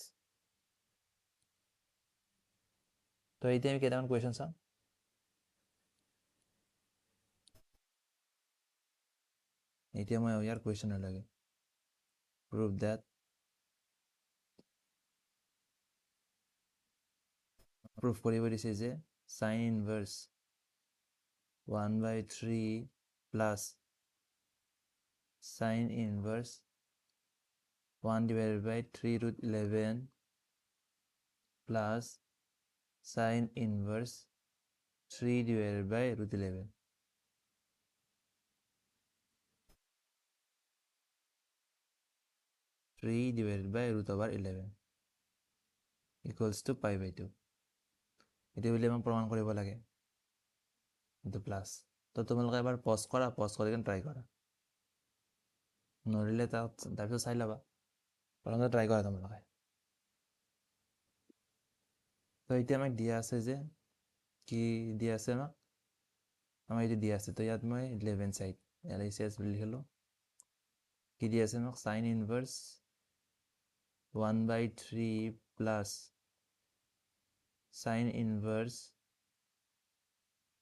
তো এতিয়া আমি কেইটামান কুৱেশ্যন চাম। এতিয়া মই ইয়াৰ কুৱেশ্যনৰ লাগে প্ৰুভ দ্যাট প্ৰুভ কৰিব দিছে যে sine inverse 1/3 plus sine inverse 1/3 root 11 plus sine inverse 3/root 11 3/root over 11 equals to pi/2. এইটো বুলি আমাক প্ৰমাণ কৰিব লাগে, এইটো প্লাছ। তো তোমালোকে এবাৰ পজ কৰা, পজ কৰি কিনে ট্ৰাই কৰা, নৰিলে তাৰপিছত চাই ল'বা, প্ৰথমতে ট্ৰাই কৰা তোমালোকে। তো এতিয়া আমাক দিয়া আছে যে কি দিয়া আছে আমাক এইটো দিয়া আছে। তো ইয়াত মই 11 সাইড LHS বুলি লিখিলোঁ। কি দিয়া আছে আমাক sine inverse 1/3 plus sine inverse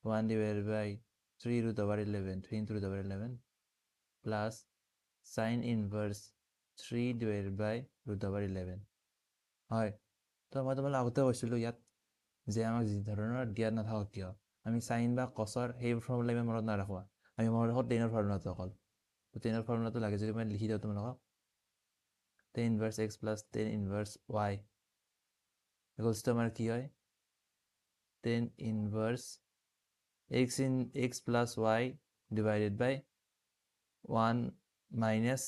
1/3 root over 11 3 into root over 11 plus sin inverse 3/root over 11 হয়। তো মই তোমালোক আগতে কৈছিলোঁ ইয়াত যে আমাক যি ধৰণৰ জ্ঞান নাথাকক কিয় আমি সাইন বা কছৰ সেই ফৰ্মুলা আমি মনত নাৰাখোঁ, আমি মনত ৰাখোঁ টেনৰ ফৰ্মুলাটো অকল। তো টেনৰ ফৰ্মুলাটো লাগে যদি মই লিখি দিওঁ তোমালোকক, tan inverse x plus tan inverse y equals to আমাৰ কি হয় tan inverse x plus y divided by 1 minus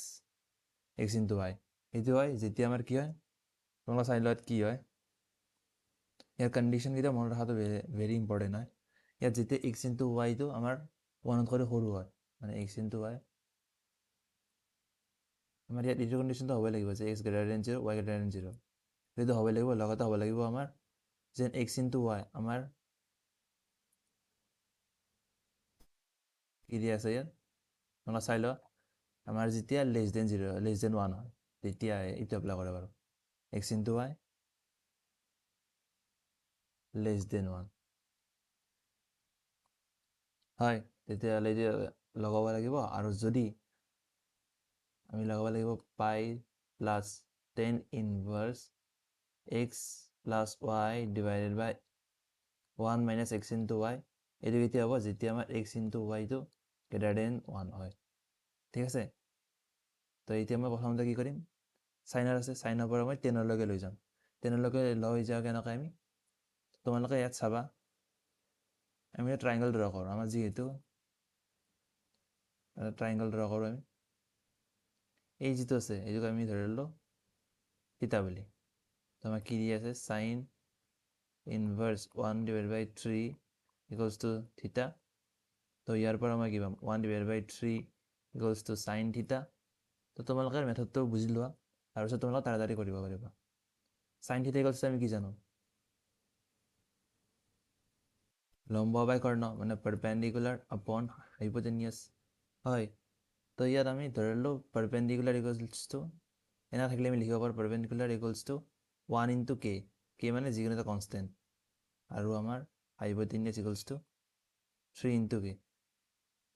x into y। এইটো হয় যেতিয়া আমাৰ কি হয় তোমালোকে চাই লোৱাত কি হয় ইয়াৰ কণ্ডিশ্যনকেইটা মনত ৰখাটো ভেৰি ইম্পৰ্টেণ্ট হয়। ইয়াত যেতিয়া x into y টো আমাৰ 1 কৰি সৰু হয়, মানে x into y আমাৰ ইয়াত এইটো কণ্ডিশ্যনটো হ'বই লাগিব যে x greater than 0, y greater than 0, এইটো হ'বই লাগিব। লগতে হ'ব লাগিব আমাৰ যেন x into y আমাৰ কি দিয়া আছে ইয়াত তোমালোকে চাই লোৱা, আমাৰ যেতিয়া less than 1 হয় তেতিয়া এইটো এপ্লাই কৰে বাৰু x into y less than 1 হয়, তেতিয়াহ'লে এইটো লগাব লাগিব। আৰু যদি আমি লগাব লাগিব pi plus tan inverse x plus y divided by 1 minus x into y, এইটো কেতিয়া হ'ব যেতিয়া আমাৰ x into y টো greater than 1 হয়, ঠিক আছে। তো এতিয়া মই প্ৰথমতে কি কৰিম, চাইনাৰ আছে চাইনৰ পৰা মই 10লৈকে লৈ যাম, 10লৈকে লৈ যাওঁ কেনেকৈ আমি তোমালোকে ইয়াত চাবা আমি ট্ৰাইংগল ড্ৰ কৰোঁ। আমাৰ যিহেতু ট্ৰাইংগল ড্ৰ কৰোঁ আমি। এই যিটো আছে এইটোক আমি ধৰি ললোঁ থিতা বুলি। তো আমাক কি দি আছে সাইন ইনভাৰ্স 1/3 ইকুয়ালস টু থিতা। তো ইয়াৰ পৰা মই কি পাম 1/3 ইকুয়ালস টু সাইন থিতা। তো তোমালোকে মেথডটো বুজি লোৱা তাৰপিছত তোমালোকে তাড়াতাড়ি কৰিব পাৰিবা। সাইন থিতা ইকুয়ালস টু আমি কি জানো লম্ব বাই কৰ্ণ মানে পাৰপেন্ডিকুলাৰ আপন হাইপোটেনিয়াস হয়। তো ইয়াত আমি ধৰি ললোঁ পাৰপেন্ডিকুলাৰ ইকুয়ালস টু এনা থাকিলে আমি লিখিব পাৰোঁ পারপেন্ডিকুলার ইকুয়ালস টু 1 ইনটু কে, কে মানে যিকোনো এটা কনস্ট্যান্ট, আৰু আমাৰ হাইপোটেনিয়াস ইকুয়ালস টু 3 ইনটু কে।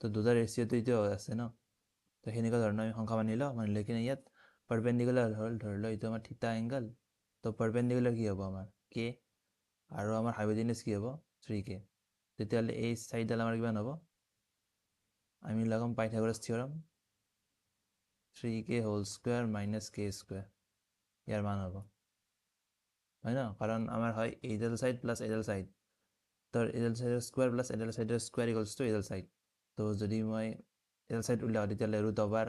তো দুটা ৰেচিঅ'টো এইটো আছে ন। তো সেনেকুৱা ধৰণৰ আমি সংখ্যা মানি লৈ কিনে ইয়াত পাৰপেন্ডিকুলাৰ হ'ল ধৰি লওঁ এইটো আমাৰ থিতা এংগল। তো পাৰপেন্ডিকুলাৰ কি হ'ব আমাৰ কে, আৰু আমাৰ হাইপোটেনিয়াস কি হ'ব 3k। তেতিয়াহ'লে এই চাইডাল আমাৰ কিমান হ'ব আমি লগাম Pythagoras theorem 3k whole square minus k square ইয়াৰ মান হ'ব হয় ন, কাৰণ আমাৰ হয় এইডাল সাইড প্লাস এইডাল সাইড। তো এইডাল সাইডৰ স্কোয়াৰ প্লাস এইডাল সাইডৰ স্কোয়ার ইকুয়ালস টু এইডাল সাইড। তো যদি মই এইডাল সাইড উলিয়াওঁ তেতিয়াহ'লে ৰুট অভাৰ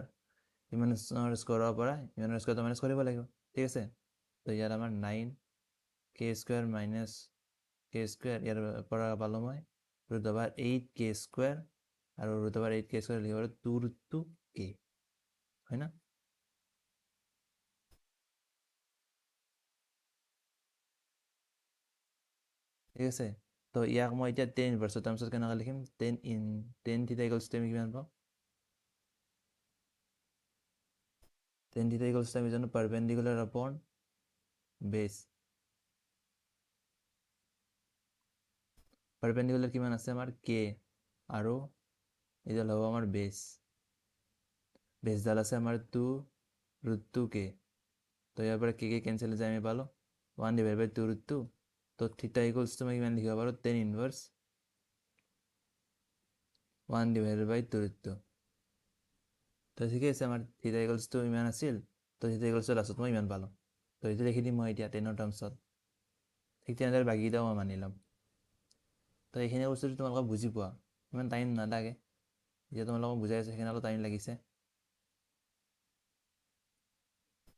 ইমানৰ স্কোয়াৰৰ পৰা ইমানৰ স্কোয়াৰটো মাইনাস কৰিব লাগিব, ঠিক আছে। তো ইয়াত আমাৰ 9k square minus k square ইয়াৰ পৰা পালোঁ মই ৰুট অভাৰ 8k স্কোয়াৰ, আৰু ৰুট অভাৰ 8k স্কোয়াৰ লিখিব পাৰোঁ 2 ৰুট 2k হয় না। ঠিক আছে। তো ইয়াক মই এতিয়া টেন ইনভাৰ্সৰ টাৰ্মছত কেনেকৈ লিখিম টেন থিটা ইকুয়ালস টু আমি কিমান পাওঁ টেন থিটা ইকুয়ালস টু আমি জানো পারপেন্ডিকুলার আপন বেস। পারপেন্ডিকুলার কিমান আছে আমাৰ কে, আৰু এইডাল হ'ব আমাৰ বেসডাল আছে আমাৰ 2 ৰুট 2k। তো ইয়াৰ পৰা কে কেনসেল যায় আমি পালোঁ 1/2 ৰুট 2। তো থিটা ইকুয়ালস টু আমি কিমান লিখিব পাৰোঁ টেন ইনভাৰ্স 1/2 ৰুট 2। তো ঠিকে আছে আমাৰ থিটা ইকুয়ালস টু ইমান আছিল। তো থিটা ইকুয়ালস টু লাষ্টত মই ইমান পালোঁ। তো এইটো লিখি দিম মই এতিয়া টেনৰ টাৰ্মছত। ঠিক তেনেদৰে বাকীকেইটাও মই মানি ল'ম। তো এইখিনি বস্তুটো তোমালোকে বুজি পোৱা ইমান টাইম নালাগে, এতিয়া তোমালোকক বুজাই আছে সেইখিনি অলপ টাইম লাগিছে।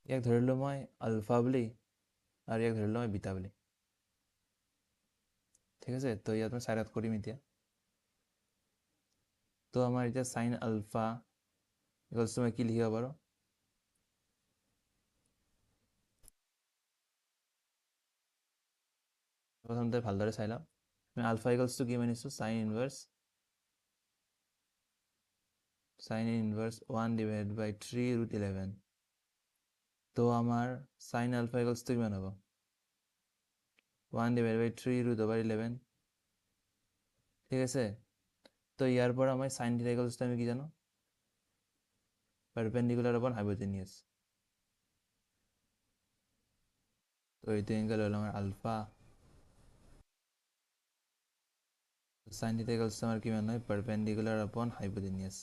ইয়াক ধৰিলোঁ মই আলফা বুলি আৰু ইয়াক ধৰিলোঁ মই বিটা বুলি, ঠিক আছে। তো ইয়াত মই চাইডত কৰিম এতিয়া। তো আমাৰ এতিয়া সাইন আলফা ইকুয়ালস টু মই কি লিখিব পাৰোঁ প্ৰথমতে ভালদৰে চাই লওঁ। আমি আলফা ইকুয়ালস টু কি মানিছোঁ সাইন ইনভাৰ্স 1/3 ৰুট 11। তো আমাৰ সাইন আলফা ইকুয়ালস টু কিমান হ'ব 1/3 ৰুট অভাৰ 11, ঠিক আছে। তো ইয়াৰ পৰা মই সাইন থিটা ইকুয়ালস টু আমি কি জানো পাৰপেন্ডিকুলাৰ আপন হাইপোটেনিয়াস। তো এইটো এংগল হ'ল আমাৰ alpha, sine theta equals to আমাৰ কিমান হয় পাৰপেন্ডিকুলাৰ আপন হাইপোটেনিয়াস।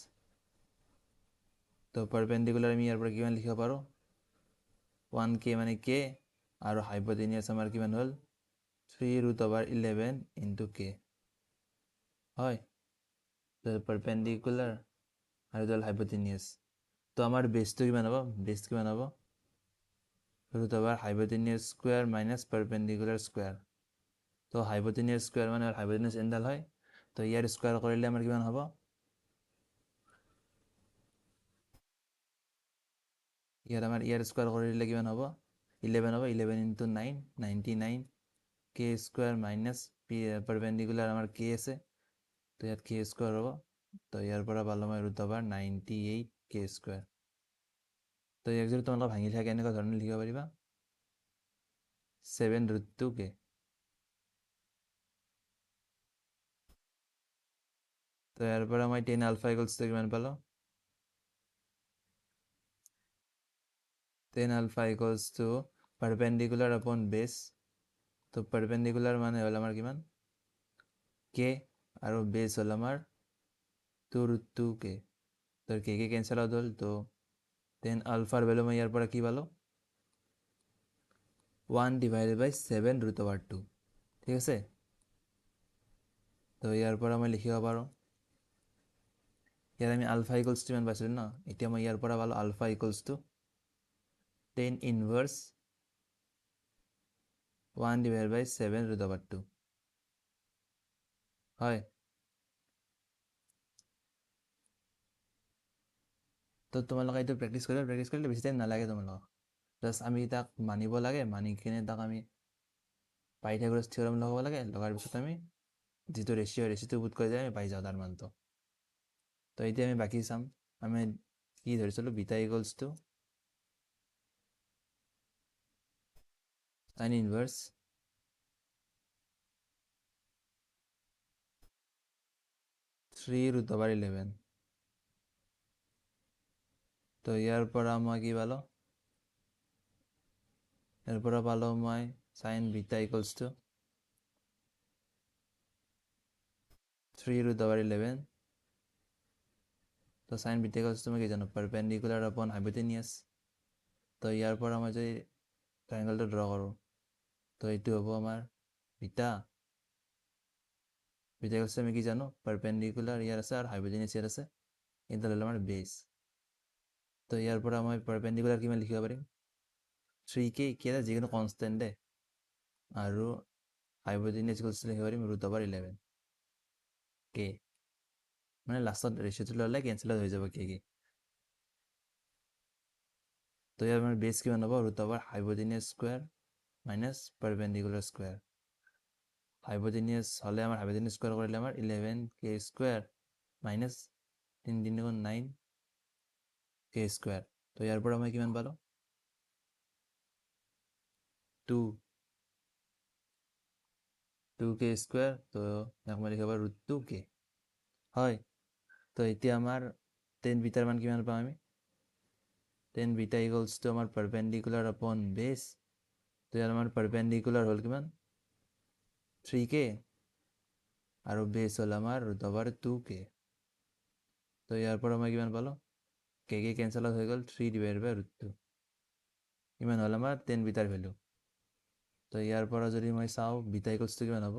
তো পাৰপেন্ডিকুলাৰ আমি ইয়াৰ পৰা কিমান লিখিব পাৰোঁ 1k মানে k, আৰু হাইপোটেনিয়াস আমাৰ কিমান হ'ল 3 ৰুট অভাৰ 11 ইনটু k হয়। তো পাৰপেন্ডিকুলাৰ আৰু এইটো হ'ল হাইপোটেনিয়াস। তো আমাৰ বেসটো কিমান হ'ব root over hypotenuse square minus perpendicular square. তো হাইপোটেনিয়াস স্কোয়াৰ মানে হাইপোটেনিয়াস এনডাল হয়। তো ইয়াৰ স্কোয়াৰ কৰিলে আমাৰ কিমান হ'ব ইয়াৰ স্কোয়াৰ কৰিলে কিমান হ'ব 11 হ'ব 11 into 9 99 k square minus perpendicular আমাৰ k আছে। তো ইয়াত k স্কোয়াৰ হ'ব। তো ইয়াৰ পৰা পালোঁ মই ৰুট অভাৰ 98 k স্কোয়াৰ। তো ইয়াক যদি তোমালোকে ভাঙি লিখা কেনেকুৱা ধৰণে লিখিব পাৰিবা 7 ৰুট 2k। তো ইয়াৰ পৰা মই 10 আলফা ইকুয়ালস টু কিমান পালোঁ 10 আলফা ইকুয়ালস টু পারপেন্ডিকুলার আপন বেস। তো পারপেন্ডিকুলার মানে হ'ল আমাৰ কিমান k, আৰু বেস হ'ল আমাৰ 2 ৰুট 2k। তো k কেনসেল আউট হ'ল। তো 10 আলফাৰ ভ্যালু মই ইয়াৰ পৰা কি পালোঁ 1/7 ৰুট অভাৰ 2, ঠিক আছে। তো ইয়াৰ পৰা মই লিখিব পাৰোঁ ইয়াত আমি আলফা ইকুৱেলছ টু ইমান পাইছিলোঁ ন, এতিয়া মই ইয়াৰ পৰা পালোঁ আলফা ইকুৱেলছ টু 10 ইনভাৰ্ছ 1/7√2 হয়। তো তোমালোকে এইটো প্ৰেক্টিছ কৰিলে বেছি টাইম নালাগে তোমালোকক। জাষ্ট আমি তাক মানিব লাগে, মানি কিনে তাক আমি পাইথাগোৰাছ থিয়ৰম লগাব লাগে, লগাৰ পিছত আমি যিটো ৰেচিঅ'টো পুট কৰি যায় আমি পাই যাওঁ তাৰ মানটো। তো এতিয়া আমি বাকী চাম। আমি কি ধৰিছিলোঁ, beta equals to sine inverse 3√11। তো ইয়াৰ পৰা মই কি পালোঁ, ইয়াৰ পৰা পালোঁ মই সাইন বিটা ইকুৱেলছ টু 3√11। তো সাইন বিটা ইকুৱেলছ টু মই কি জানো, পাৰপেণ্ডিকুলাৰ আপন হাইপোটেনিয়াছ। তো ইয়াৰ পৰা মই যদি ট্ৰাইংগলটো ড্ৰ কৰোঁ, তো এইটো হ'ব আমাৰ বিটা ইকুৱেলছ টু আমি কি জানো, পাৰপেণ্ডিকুলাৰ ইয়াৰ আছে আৰু হাইপোটেনিয়াছ ইয়াৰ আছে, এইটো হ'ল আমাৰ বেছ। তো ইয়াৰ পৰা মই পাৰপেণ্ডিকুলাৰ কিমান লিখিব পাৰিম, 3k যিকোনো কনষ্টেণ্ট দে, আৰু হাইপোটেনিয়াছ ইকুৱেলছ টু লিখিব পাৰিম √11 k। মানে লাষ্টত ৰেচিঅ'টো ল'লে কেঞ্চেল হৈ যাব k। তো ইয়াৰ আমাৰ বেছ কিমান হ'ব, √হাইপোটেনিয়াছ স্কুৱেৰ মাইনাছ পাৰপেণ্ডিকুলাৰ স্কুৱেৰ। হাইপোটেনিয়াছ হ'লে আমাৰ হাইপোটেনিয়াছ স্কুৱেৰ কৰিলে আমাৰ 11k square minus 3 3 9 k square. তো ইয়াৰ পৰা মই কিমান পালোঁ, 2k স্কুৱেৰ। তো ইয়াক মই লিখিব পাৰোঁ √2k হয়। তো এতিয়া আমাৰ 10 বিটাৰ মান কিমান পাম আমি, 10 বিটা ইকুৱেলছ টু আমাৰ পাৰপেণ্ডিকুলাৰ আপন বেছ। তো ইয়াৰ আমাৰ পাৰপেণ্ডিকুলাৰ হ'ল কিমান, 3k, আৰু বেছ হ'ল আমাৰ √2k। তো ইয়াৰ পৰা মই কিমান পালোঁ, k কেঞ্চেল হৈ গ'ল, 3/√2 ইমান হ'ল আমাৰ 10 বিটাৰ ভেলু। তো ইয়াৰ পৰা যদি মই চাওঁ বিটা ইকুৱেলছ টু কিমান হ'ব,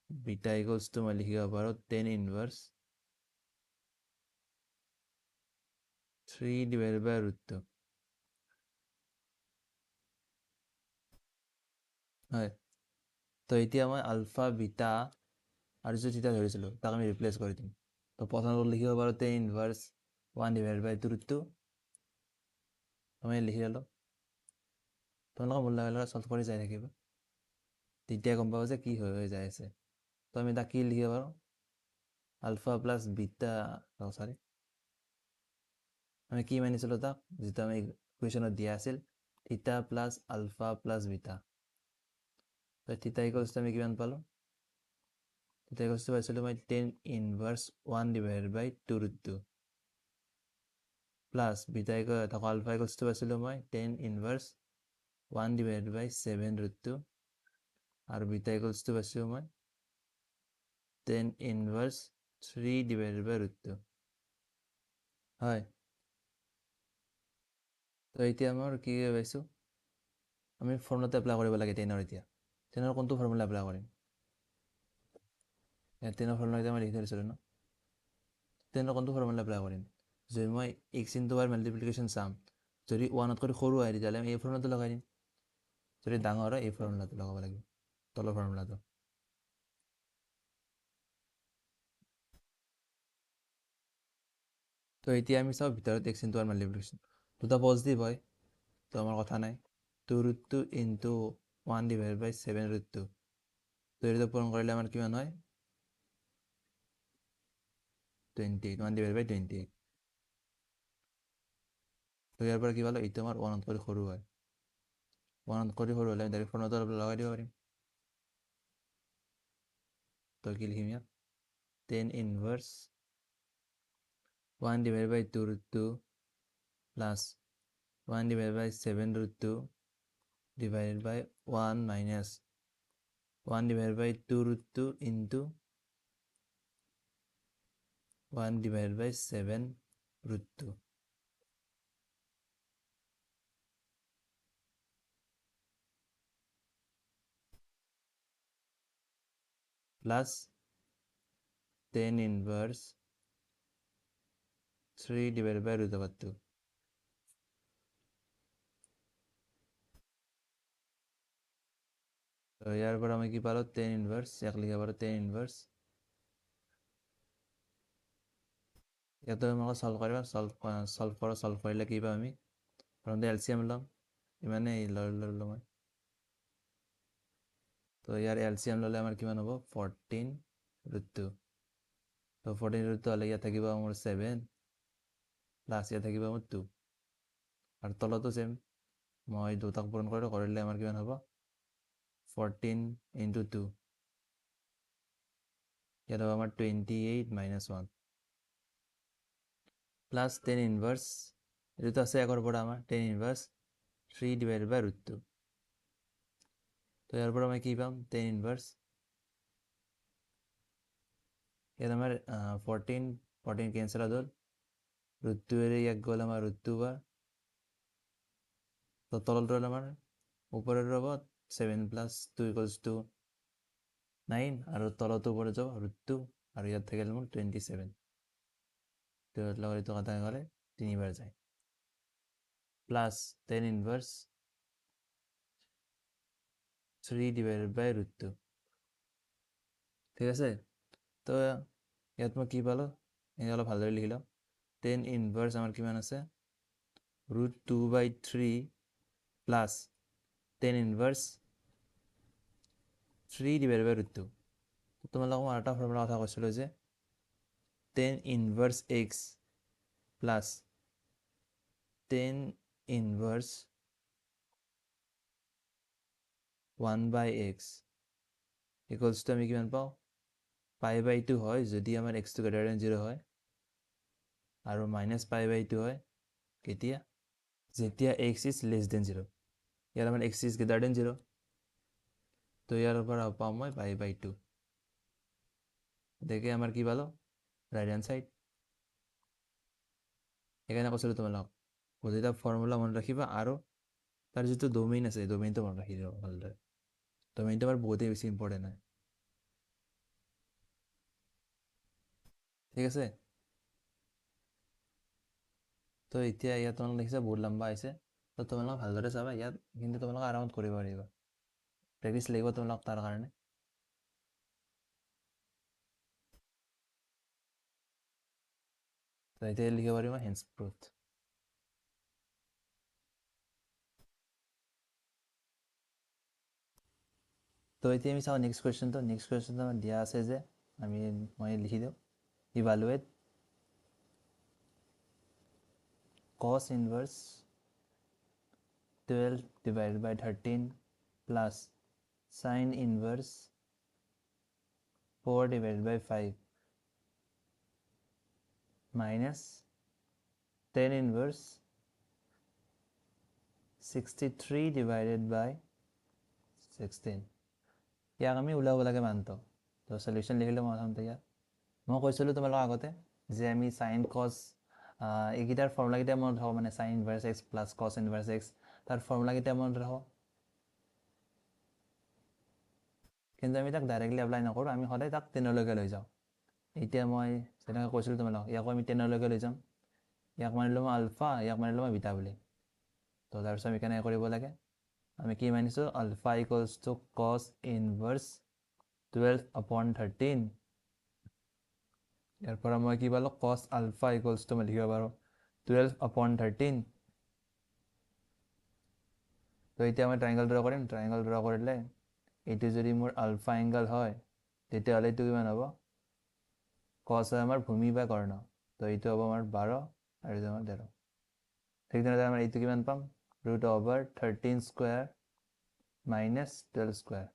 বিটা ইকুৱেলছ টু মই লিখিব পাৰোঁ 10 ইনভাৰ্ছ 3/√2 হয়। তো এতিয়া মই আলফা বিটা আৰু যিটো থিটা ধৰিছিলোঁ তাক আমি ৰিপ্লেচ কৰি দিম। তো প্ৰথমত লিখিব পাৰোঁ 10 ইনভাৰ্ছ 1/√2 আমি লিখি ল'লোঁ। তোমালোকে মোৰ লগে লগে চল্ভ কৰি যাই থাকিব, তেতিয়া গম পাব যে কি হৈ যাই আছে। তো আমি তাক কি লিখিব পাৰোঁ, আলফা প্লাছ বিটা, চৰি আমি কি মানিছিলোঁ তাক, যিটো আমি কুৱেশ্যনত দিয়া আছিল, থিটা প্লাছ আলফা প্লাছ বিটা। তো থিটা ইকুৱেলছ টু আমি কিমান পালোঁ, থিটা ইকুৱেলছ টু পাইছিলোঁ মই 10 inverse 1/2 plus beta equals alpha equals to পাইছিলোঁ মই 10 ইনভাৰ্ছ 1/7√2 আৰু বিটা ইকুৱেলছ টু পাইছোঁ মই 10 ইনভাৰ্ছ 3/√2 হয়। তো এতিয়া আমাৰ কি পাইছোঁ, আমি ফৰ্মুলাটো এপ্লাই কৰিব লাগে 10ৰ। এতিয়া 10ৰ কোনটো ফৰ্মুলা এপ্লাই কৰিম, 10ৰ ফৰ্মুলা এতিয়া মই লিখি থৈছিলোঁ ন, 10ৰ কোনটো ফৰ্মুলা এপ্লাই কৰিম, যদি মই x ইনটু y মাল্টিপ্লিকেশ্যন চাম, যদি 1তকৈ সৰু হয় তেতিয়াহ'লে আমি এই ফৰ্মুলাটো লগাই দিম, যদি ডাঙৰ হয় এই ফৰ্মুলাটো লগাব লাগিব, তলৰ ফৰ্মুলাটো। তো এতিয়া আমি চাওঁ ভিতৰত x ইনটু y মাল্টিপ্লিকেশ্যন, দুটা পজিটিভ হয় তো আমাৰ কথা নাই, 2√2 ইনটু 1/7√2, তো এইটো পূৰণ কৰিলে আমাৰ কিমান হয়, 28, 1/28। তো ইয়াৰ পৰা কি পালোঁ, এইটো আমাৰ 1তকৈ সৰু হয়, 1তকৈ সৰু হ'লে ডাইৰেক্ট ফৰ্মুলাটো লগাই দিব পাৰিম। তো কি লিখিম ইয়াত, 10 inverse 1/2√2 plus 1/7√2 divided by 1 minus 1/2√2 into 1/7√2 plus tan inverse 3 divided by root over 2. তো ইয়াৰ পৰা আমি কি পালো tan inverse ইয়াক লিখা পাৰো tan inverse ইয়াতে আমাক সলভ কৰিবা সলভ কৰিলে কি পাম আমি প্ৰথমতে এলচিএম ল'ম ইমানে ল'লো মই তো ইয়াৰ এলচিএম ল'লে আমাৰ কিমান হ'ব 14 root 2 তো 14 root 2 হ'লে ইয়াত থাকিব আমাৰ 7 প্লাছ ইয়াত থাকিব আমাৰ 2 আৰু তলতো সেম মই দুটাক পূৰণ কৰিলে আমাৰ কিমান হ'ব 14 into 2 ইয়াত হ'ব আমাৰ 28 minus 1 প্লাছ tan inverse এইটো আছে আগৰ পৰা আমাৰ tan inverse 3 divided by root 2 তো ইয়াৰ পৰা আমি কি পাম tan inverse ইয়াত আমাৰ 14 কেনসেল হ'ল root 2 এৰ এক গ'ল আমাৰ root 2 বাৰ তো তলটো হ'ল আমাৰ উপরের রব 7 plus 2 equals to 9 আর তলত উপরে যাব root 2 আর ইয়ার থেকে গেল 27 তো লগরে তো কথা গেলে 3 বার যায় plus tan inverse 3 divided by root 2 ঠিক আছে তো ইয়াত মই কি পালো এই অলপ ভালদৰে লিখি লওঁ tan inverse আমাৰ কিমান আছে root 2 by 3 plus tan inverse 3 divided by root 2 তো তোমালোকক মই এটা ফৰ্মুলা কথা কৈছিলোঁ যে tan inverse x plus tan inverse 1 by x equals to আমি কিমান পাওঁ pi by 2 হয় যদি আমাৰ x to greater than 0 হয় আৰু minus pi by 2 হয় কেতিয়া যেতিয়া x is less than 0 ইয়াৰ আমাৰ x is greater than 0 তো ইয়াৰ পৰা পাম মই pi by 2 দেখে আমাৰ কি পালো ৰাইট হ্যান্ড সাইড এখানে কৈছিলোঁ তোমালোক প্ৰতিটা ফৰ্মুলা মনত ৰাখিবা আৰু তাৰ যিটো ডোমেইন আছে ডোমেইনটো মনত ৰাখি দিবা ভালদৰে ডোমেইনটো আমাৰ বহুতেই বেছি ইম্পৰ্টেণ্ট হয় ঠিক আছে তো এতিয়া ইয়াত তোমালোক দেখিছা বহুত লম্বা হৈছে তো তোমালোক ভালদৰে চাবা ইয়াত কিন্তু তোমালোক আৰামত কৰিব পাৰিবা প্ৰেক্টিচ লাগিব তোমালোক তাৰ কাৰণে তো এতিয়া লিখিব পাৰিবা হেন্স প্ৰুফ তো এতিয়া আমি চাওঁ নেক্সট কুৱেশ্যনটো দিয়া আছে যে মই লিখি দিওঁ evaluate cos inverse 12 divided by 13 plus sin inverse 4 divided by 5 minus tan inverse 63 divided by 16 ইয়াক আমি ওলাব লাগে মানটো তো সলিউশন লিখিলে মই প্ৰথমতে ইয়াত মই কৈছিলোঁ তোমালোকক আগতে যে আমি sin cos এইকেইটাৰ ফৰ্মুলাকেইটা মনত ৰাখোঁ মানে sin inverse x plus cos inverse x তাৰ ফৰ্মুলাকেইটা মনত ৰাখোঁ কিন্তু আমি তাক ডাইৰেক্টলি এপ্লাই নকৰোঁ আমি সদায় তাক 10 লৈকে লৈ যাওঁ এতিয়া মই যেনেকৈ কৈছিলোঁ তোমালোকক ইয়াকো আমি 10 লৈকে লৈ যাম ইয়াক মানিলোঁ মই আলফা ইয়াক মানিলোঁ মই বিটা বুলি তো তাৰপিছত আমি কেনেকৈ কৰিব লাগে আমি কি মানিছোঁ alpha equals to cos inverse 12/13 ইয়াৰ পৰা মই কি পালোঁ cos আলফা ইকুৱেলছ টু মই লিখিব পাৰোঁ 12/13 তো এতিয়া মই ট্ৰাইংগল ড্ৰ কৰিম ট্ৰাইংগল ড্ৰ কৰিলে এইটো যদি মোৰ আলফা এংগল হয় তেতিয়াহ'লে এইটো কিমান হ'ব cos হয় আমাৰ ভূমি বা কৰ্ণ তো এইটো হ'ব আমাৰ 12 আৰু এইটো আমাৰ 13 ঠিক তেনেদৰে আমাৰ এইটো কিমান পাম √13 স্কুৱেৰ মাইনাছ 12 স্কুৱেৰ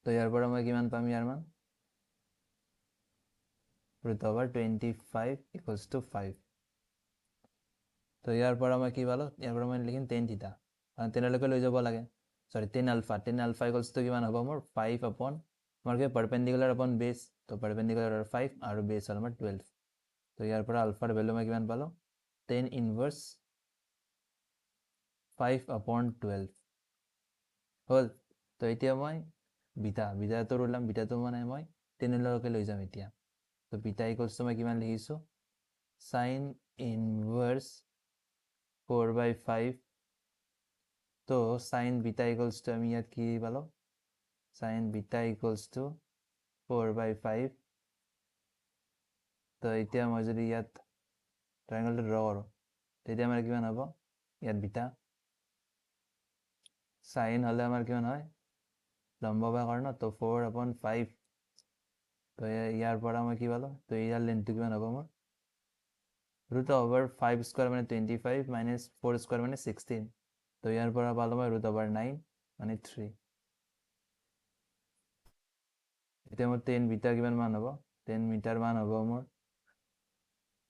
তো ইয়াৰ পৰা মই কিমান পাম ইয়াৰ মান √25 ইকুৱেলছ টু 5 তো ইয়াৰ পৰা মই কি পালোঁ ইয়াৰ পৰা মই লিখিম tan থিটা কাৰণ 10 লৈকে লৈ যাব লাগে সৰি tan আলফা ইকুৱেলছ টু কিমান হ'ব মোৰ 5 আপন আমাৰ কি পাৰপেণ্ডিকুলাৰ আপন বেছ তো পাৰপেণ্ডিকুলাৰ 5 আৰু বেছ হ'ল আমাৰ 12 তো ইয়াৰ পৰা আলফাৰ ভেলু মই কিমান পালোঁ tan ইনভাৰ্ছ 5/12 হ'ল তো এতিয়া মই বিটাটো ওলাম বিটাটো মানে মই 10লৈকে লৈ যাম এতিয়া। তো বিটা ইকুৱেলছ টু মই কিমান লিখিছোঁ, সাইন ইনভাৰ্স 4/5। তো সাইন বিটা ইকুৱেলছ টু আমি ইয়াত কি পালোঁ, সাইন বিটা ইকুৱেলছ টু 4/5। তো এতিয়া মই যদি ইয়াত ট্ৰাইংগলটো ড্ৰ কৰোঁ তেতিয়া আমাৰ কিমান হ'ব, ইয়াত বিটা সাইন হ'লে আমাৰ কিমান হয়, লম্ব বা কৰ্ণ, তো 4/5। তো ইয়াৰ পৰা মই কি পালোঁ, তো ইয়াৰ লেন্থটো কিমান হ'ব মোৰ, √5² মানে 25 মাইনাছ 4² মানে 16। তো ইয়াৰ পৰা পালোঁ মই √9 মানে 3। এতিয়া মোৰ 10 বিটা কিমান মান হ'ব, 10 মিটাৰ মান হ'ব মোৰ।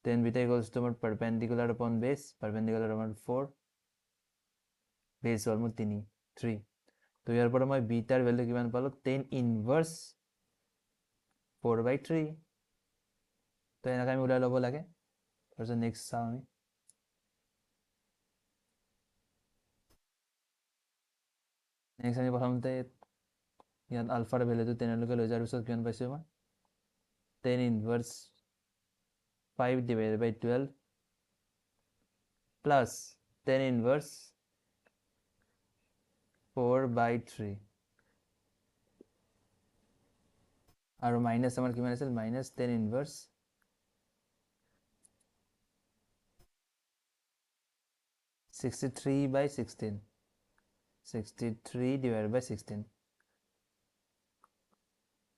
10 বিটা ইকুৱেলছ টু মোৰ পাৰপেণ্ডিকুলাৰ আপন বেছ, পাৰপেণ্ডিকুলাৰ আমাৰ 4, বেছ হ'ল মোৰ 3। তো ইয়াৰ পৰা মই বিটাৰ ভেলু কিমান পালোঁ, 10 ইনভাৰ্স 4/3। তো এনেকৈ আমি ওলাই ল'ব লাগে। তাৰপিছত নেক্সট চাওঁ আমি। নেক্সট আমি প্ৰথমতে ইয়াত আলফাৰ ভেলুটো 10লৈকে লৈ যোৱাৰ পিছত কিমান পাইছোঁ মই, 10 ইনভাৰ্স 5/12 প্লাছ 10 ইনভাৰ্স 4/3 আৰু মাইনাছ আমাৰ কিমান আছিল, মাইনাছ 10 ইনভাৰ্স 63/16, 63/16।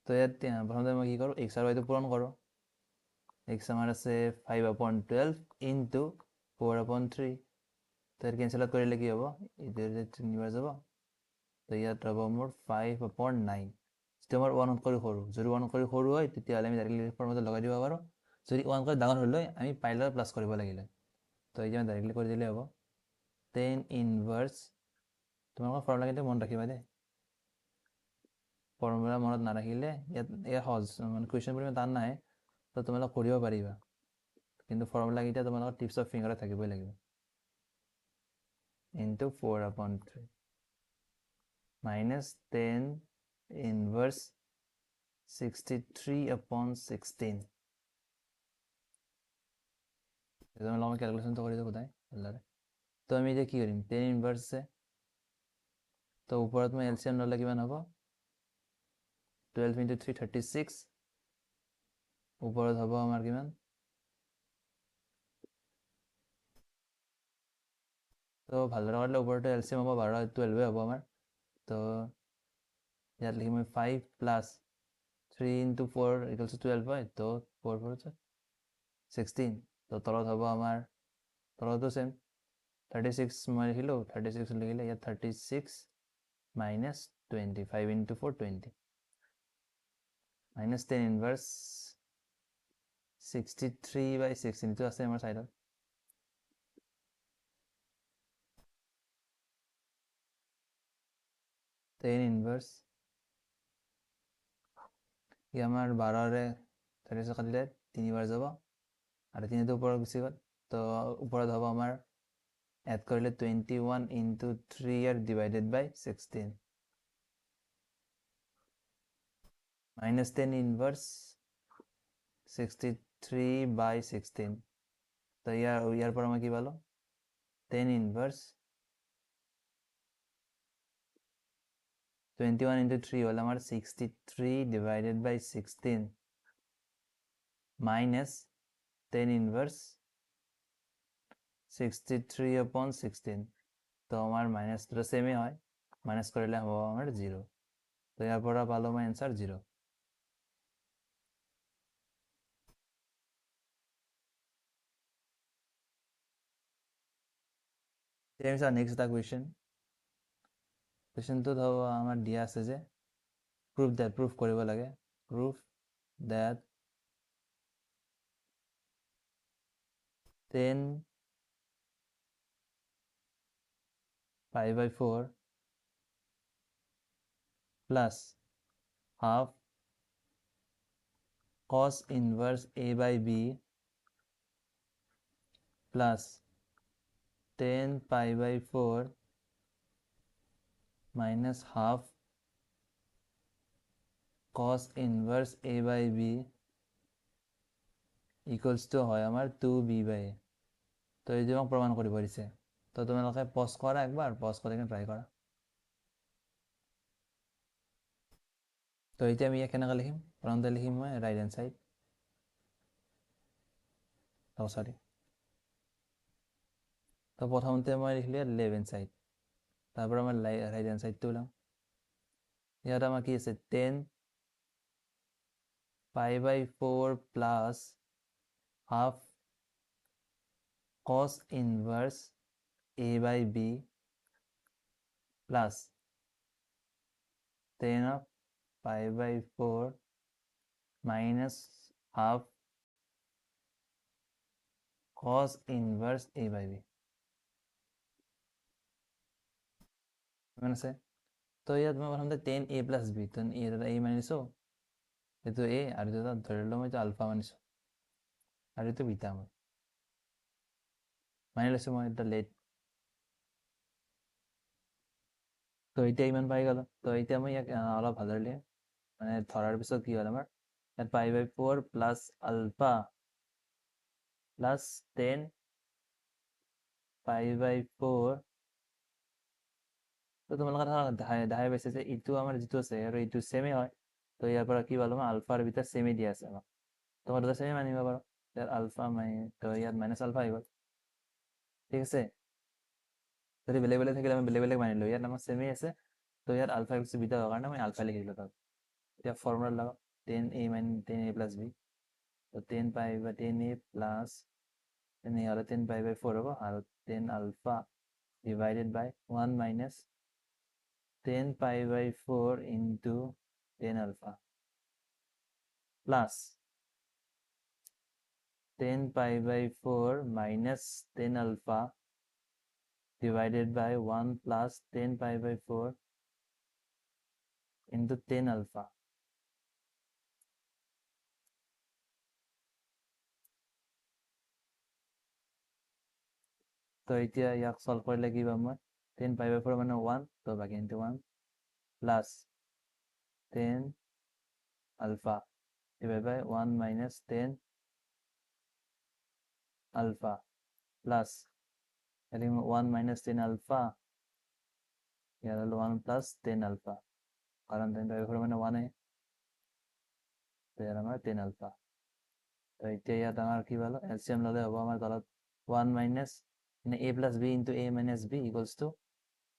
তো ইয়াত প্ৰথমতে মই কি কৰোঁ, x আৰু yটো পূৰণ কৰোঁ। x আমাৰ আছে 5/12 ইনটু 4/3। তো ইয়াত কেঞ্চেল আউট কৰিলে কি হ'ব, এইটো 3বাৰ যাব। তো ইয়াত হ'ব মোৰ 5/9। যদি আমাৰ 1 সৰু, যদি 1 সৰু হয় তেতিয়াহ'লে আমি ডাইৰেক্টলি ফৰ্মুলাটো লগাই দিব পাৰোঁ। যদি 1 ডাঙৰ হ'লে আমি পাইলৈ প্লাছ কৰিব লাগিলে। তো এতিয়া ডাইৰেক্টলি কৰি দিলে হ'ব 10 ইনভাৰ্স, তোমালোকৰ ফৰ্মুলা কিন্তু মনত ৰাখিবা দেই, ফৰ্মুলা মনত নাৰাখিলে ইয়াত সহজ মানে কুৱেশ্যনবোৰ ইমান টান নাহে, তো তোমালোকে কৰিব পাৰিবা, কিন্তু ফৰ্মুলাকেইটা তোমালোকৰ টিপছ অফ ফিংগাৰত থাকিবই লাগিব। Into 4/3 minus 10 ইনভাৰ্স 63/16। তোমালোকে ক্যালকুলেশনটো কৰি দিওঁ সদায় ভালদৰে। তো আমি এতিয়া কি কৰিম, 10 ইনভাৰ্স আছে, তো ওপৰত মই এলচিএম ল'লে কিমান হ'ব, 12 × 3 36। ওপৰত হ'ব আমাৰ কিমান, তো ভালদৰে কৰিলে ওপৰতে এলচিএম হ'ব 12 12 হ'ব আমাৰ। তো ইয়াত লিখিম মই 5 প্লাছ 3 × 4 = 12 হয়, তো 4 4 16। তো তলত হ'ব আমাৰ, তলতো চেম 36 মই লিখিলোঁ, 36 লিখিলে ইয়াত 36 মাইনাছ 20, 5 × 4 20 মাইনাছ 10 ইনভাৰ্স 63/16 টো আছে আমাৰ চাইডত। টেন ইনভাৰ্স ই আমাৰ 12ৰে 36 কাটিলে 3বাৰ যাব আৰু 3টো ওপৰত গুচি গ'ল। তো ওপৰত হ'ব আমাৰ এড কৰিলে 21 × 3 / 16 মাইনাছ 10 ইনভাৰ্স 63/16। তো ইয়াৰ পৰা মই কি পালোঁ, 10 ইনভাৰ্স 21 × 3 হ'ল আমাৰ 63/16 মাইনাছ 10 ইনভাৰ্স 63/16। তো আমাৰ মাইনাছটো চেমেই হয়, মাইনাছ কৰিলে হ'ব আমাৰ 0। তো ইয়াৰ পৰা পালোঁ মই এনচাৰ 0। নেক্সট এটা কুৱেশ্যনটোত হ'ব আমাৰ দিয়া আছে যে প্ৰুফ কৰিব লাগে, proof that 10 π/4 plus half cos inverse a/b plus 10 π/4 minus half cos inverse a by b equals to হয় আমাৰ 2b বাই a। তো এই যে আমাক প্ৰমাণ কৰিব দিছে, তো তোমালোকে পজ কৰা একবাৰ, পজ কৰি কিনে ট্ৰাই কৰা। তো এতিয়া আমি ইয়াক কেনেকৈ লিখিম? প্ৰথমতে লিখিম মই ৰাইট হেণ্ড চাইড, সৰি। তো প্ৰথমতে মই লিখিলোঁ ইয়াত লেফ্ট হেণ্ড চাইড, তাৰপৰা মই ৰাইট হেণ্ড চাইডটো ওলাম। ইয়াত আমাৰ কি আছে? 10 pi by 4 plus half cos inverse a by b plus 10 of pi by 4 minus half cos inverse a by b মানে আছে। তো ইয়াত মই প্ৰথমতে 10a প্লাছ b, তো a মানিছোঁ, এইটো a আৰু এইটো ধৰি ল'ম এইটো আলফা মানিছোঁ, আৰু এইটো বিটা মই মানি লৈছোঁ মই এটা লেট। তো এতিয়া ইমান পাই গ'লো। তো এতিয়া মই ইয়াক অলপ ভালদৰে মানে ধৰাৰ পিছত কি হ'ল আমাৰ ইয়াত পাই by 4 plus ULFA plus 10 pi by 4। তো তোমালোকে দেখাই পাইছে যে এইটো আমাৰ যিটো আছে আৰু এইটো ছেমেই হয়। তো ইয়াৰ পৰা কি পালো? আলফা আৰু বিটা ছেমেই দিয়া আছে আমাক, তোমাৰ দুটা ছেমেই মানিব পাৰো। ইয়াত আলফা তো ইয়াত মাইনাছ আলফা আহি গ'ল, ঠিক আছে। যদি বেলেগ বেলেগ থাকিলে আমি বেলেগ বেলেগ মানিলোঁ, ইয়াত আমাৰ ছেমেই আছে। তো ইয়াত আলফা ইকুৱেলছ টু বিটা হোৱাৰ কাৰণে মই আলফা লিখি দিলোঁ তাত। এতিয়া ফৰ্মুলা লগাওঁ, 10a প্লাছ b। তো 10 পাই বা 10a প্লাছ হ'লে 10 পাই বাই 4 হ'ব, আৰু 10 alpha divided by 1 minus 10 pi by 4 into 10 alpha plus 10 pi by 4 minus 10 alpha divided by 1 plus 10 pi by 4 into 10 alpha. তো এতিয়া ইয়াক সলভ কৰিলে কি পাম মই? 10 pi by 4 মানে 1, তো বাকি into 1 plus 10 alpha divided by 1 minus 10 alpha plus 1 minus 10 alpha, ইয়াৰ হলো 1 plus 10 alpha, কাৰণ 10 pi by 4 মানে 1 তো ইয়াৰ আমাৰ 10 alpha। তো এতিয়া ইয়াত আমাৰ কি পালো? এলচিএম ল'লে হ'ব আমাৰ তলত 1 মাইনাছ মানে a plus b into a minus b equals to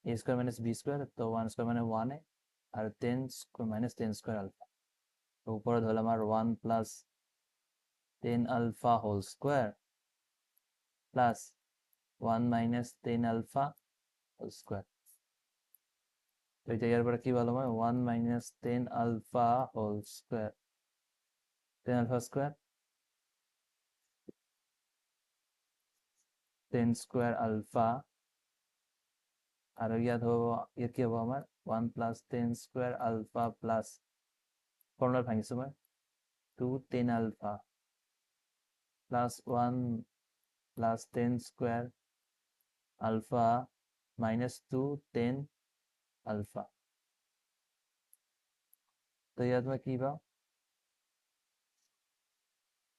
a square minus b square. তো 1 স্কোয়ার মানে 1 আর 10 স্কোয়ার মাইনাস 10 স্কোয়ার আলফা। তো উপরে হলো আমার 1 plus 10 alpha whole square plus 1 minus 10 alpha whole square. তো এটা ইয়ার পরে কি বলো? 1 minus 10 alpha whole square, 10 alpha square 10 square alpha, আর ইয়াত হব ইয়াত কি হব আমার 1 plus 10 square alpha plus formula ভাঙিছো মই 2 10 alpha plus 1 plus 10 square alpha minus 2 10 alpha. তো ইয়াত মই কি পাওঁ?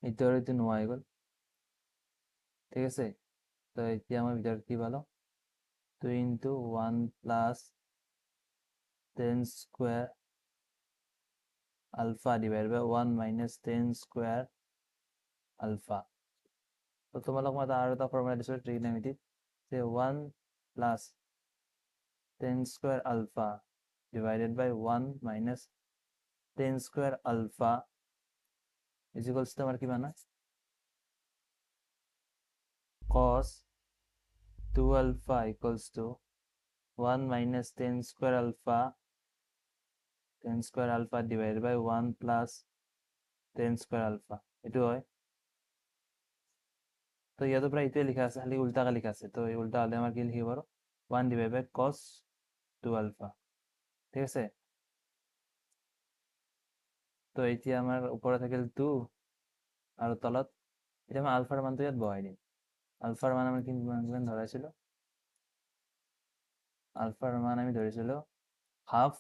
এইটো আৰু এইটো নোহোৱা হৈ গ'ল, ঠিক আছে। তো এতিয়া আমাৰ ভিতৰত কি পালো? 2 into 1 plus 10 square alpha divide by 1 minus 10 square alpha. তো তোমালোক মই আৰু এটা ফৰ্মুলা দিছোঁ ট্ৰিগনমিতিত, যে 1 plus 10 square alpha divided by 1 minus 10 square alpha is equals to আমার কি বানা? cos 2 alpha equals to 1 minus 10 square alpha 10 square alpha divided by 1 plus 10 square alpha এইটো হয়। তো ইয়াতো প্ৰায় এইটোৱে লিখা আছে, খালি উল্টাকে লিখা আছে। তো এই উল্টা হলে আমাৰ কি লিখিব পাৰো? 1 divided by cos 2 alpha, ঠিক আছে। তো এতিয়া আমাৰ ওপৰত থাকিল 2 আৰু তলত এতিয়া মই আলফাৰ মানটো ইয়াত বহাই দিম। আলফাৰ মান আমি কিমান ধৰাইছিলো? আলফাৰ মান আমি ধৰিছিলো half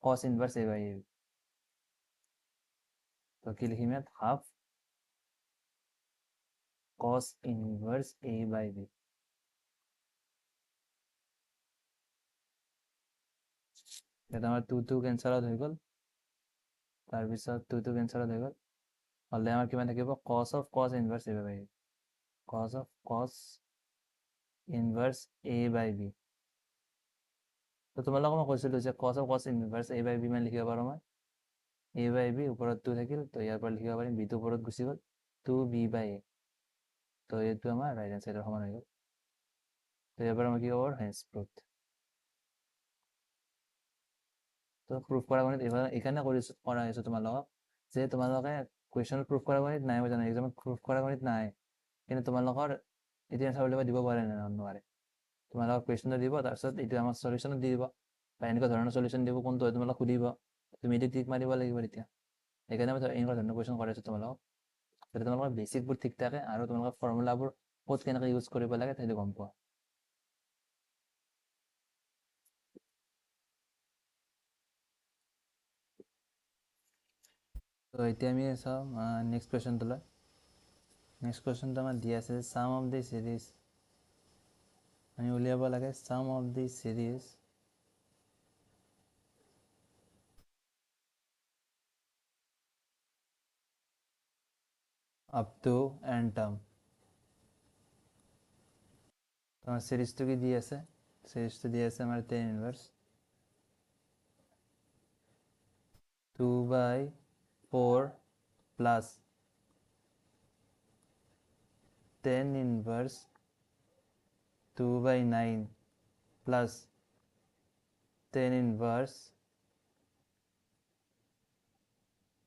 cos inverse a by a। তো কি লিখিম ইয়াত half cos inverse a by b। এটা আমার 2 কেঞ্চেল আউট হৈ গ'ল, তাৰপিছত 2 কেঞ্চেল আউট হৈ গ'ল, হ'লে আমাৰ কিমান থাকিব cos of cos inverse a by b, cos of cos inverse a by b। তো তোমালোকক মই কৈছিলোঁ যে cos of cos inverse a by b মান লিখিব পাৰোঁ মই, a বাই b ওপৰত 2 থাকিল, তো ইয়াৰ পৰা লিখিব পাৰিম b টো ওপৰত গুচি গ'ল 2b বাই a। তো এইটো আমাৰ ৰাইট হেণ্ড চাইডৰ সমান হৈ গ'ল। তো ইয়াৰ পৰা মই কি ক'ব পাৰোঁ হেন্স প্ৰুভড। তো প্ৰুভ কৰা গণিত এইবাৰ এইকাৰণে কৰা হৈছোঁ তোমালোকক যে তোমালোকে কুৱেশ্যনত প্ৰুভ কৰা গণিত নাই, মই জানো এক্সামত প্ৰুভ কৰা গণিত নাই, কিন্তু তোমালোকৰ এতিয়া এনচাৰ উলিয়াব দিব পাৰে নে নোৱাৰে। তোমালোকৰ কুৱেশ্যনটো দিব, তাৰপিছত এইটো আমাৰ চলিউশ্যনত দি দিব, বা এনেকুৱা ধৰণৰ চলিউশ্যন দিব, কোনটো হয় তোমালোক সুধিব, তুমি এইটো টিক মাৰিব লাগিব তেতিয়া। সেইকাৰণে মই এনেকুৱা ধৰণৰ কুৱেশ্যন কৰাইছোঁ তোমালোকক, যাতে তোমালোকৰ বেচিকবোৰ ঠিক থাকে আৰু তোমালোকৰ ফৰ্মুলাবোৰ ক'ত কেনেকৈ ইউজ কৰিব লাগে সেইটো গম পোৱা। তো এতিয়া আমি চাওঁ নেক্সট কুৱেশ্যনটোলৈ। নেক্সট কুৱেশ্যনটো আমাৰ দিয়া আছে সাম অফ দি চিৰিজ, আমি উলিয়াব লাগে sum of the series up to n term. তোমার সিরিজটো কি দিয়ে আছে, সিরিজটো দিয়ে আছে আমার tan inverse 2/4 plus tan inverse 2/9 plus tan inverse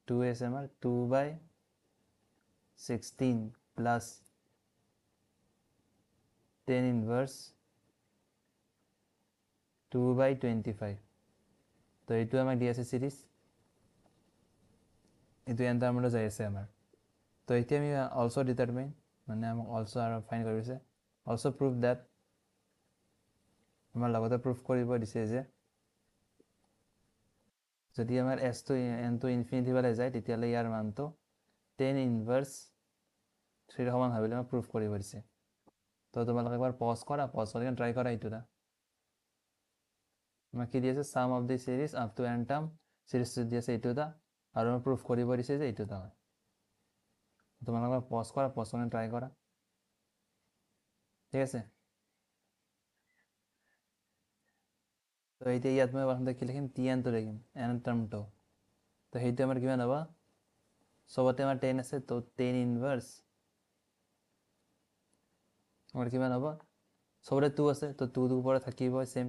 2 আছে আমার 2/16 প্লাস tan ইনভার্স 2/25। তো এইটো আমাক দি আছে সিরিজ, এইটো এন টার্মলৈ যাই আছে আমাৰ। তো এতিয়া আমি অলছ' ডিটাৰমাইন, মানে আমাক অলছ' আৰু ফাইন কৰিছে, অলছ' প্ৰুভ ডেট, আমাৰ লগতে প্ৰুভ কৰিব দিছে যে যদি আমাৰ এছটো এনটো ইনফিনিটি ফালে যায় তেতিয়াহ'লে ইয়াৰ মানটো tan ইনভাৰ্স 3 সমান হয় বুলি আমাক প্ৰুভ কৰিব দিছে। তো তোমালোকে একবাৰ পজ কৰা, পজ কৰি ট্ৰাই কৰা এইটো এটা। আমাক কি দি আছে sum of the series up to n term, সিৰিজটো দি আছে এইটো এটা, আৰু আমাক প্ৰুভ কৰিব দিছে যে এইটো এটা হয়। তোমালোকে পজ কৰা, পজ কৰি ট্ৰাই কৰা, ঠিক আছে। তো এতিয়া ইয়াত মই প্ৰথমতে কি লিখিম tnটো লিখিম, n টাৰ্মটো। তো সেইটো আমাৰ কিমান হ'ব, চবতে আমাৰ 10 আছে, তো tan ইনভাৰ্স আমাৰ কিমান হ'ব, চবতে 2 আছে, তো 2 ওপৰত থাকিব চেম।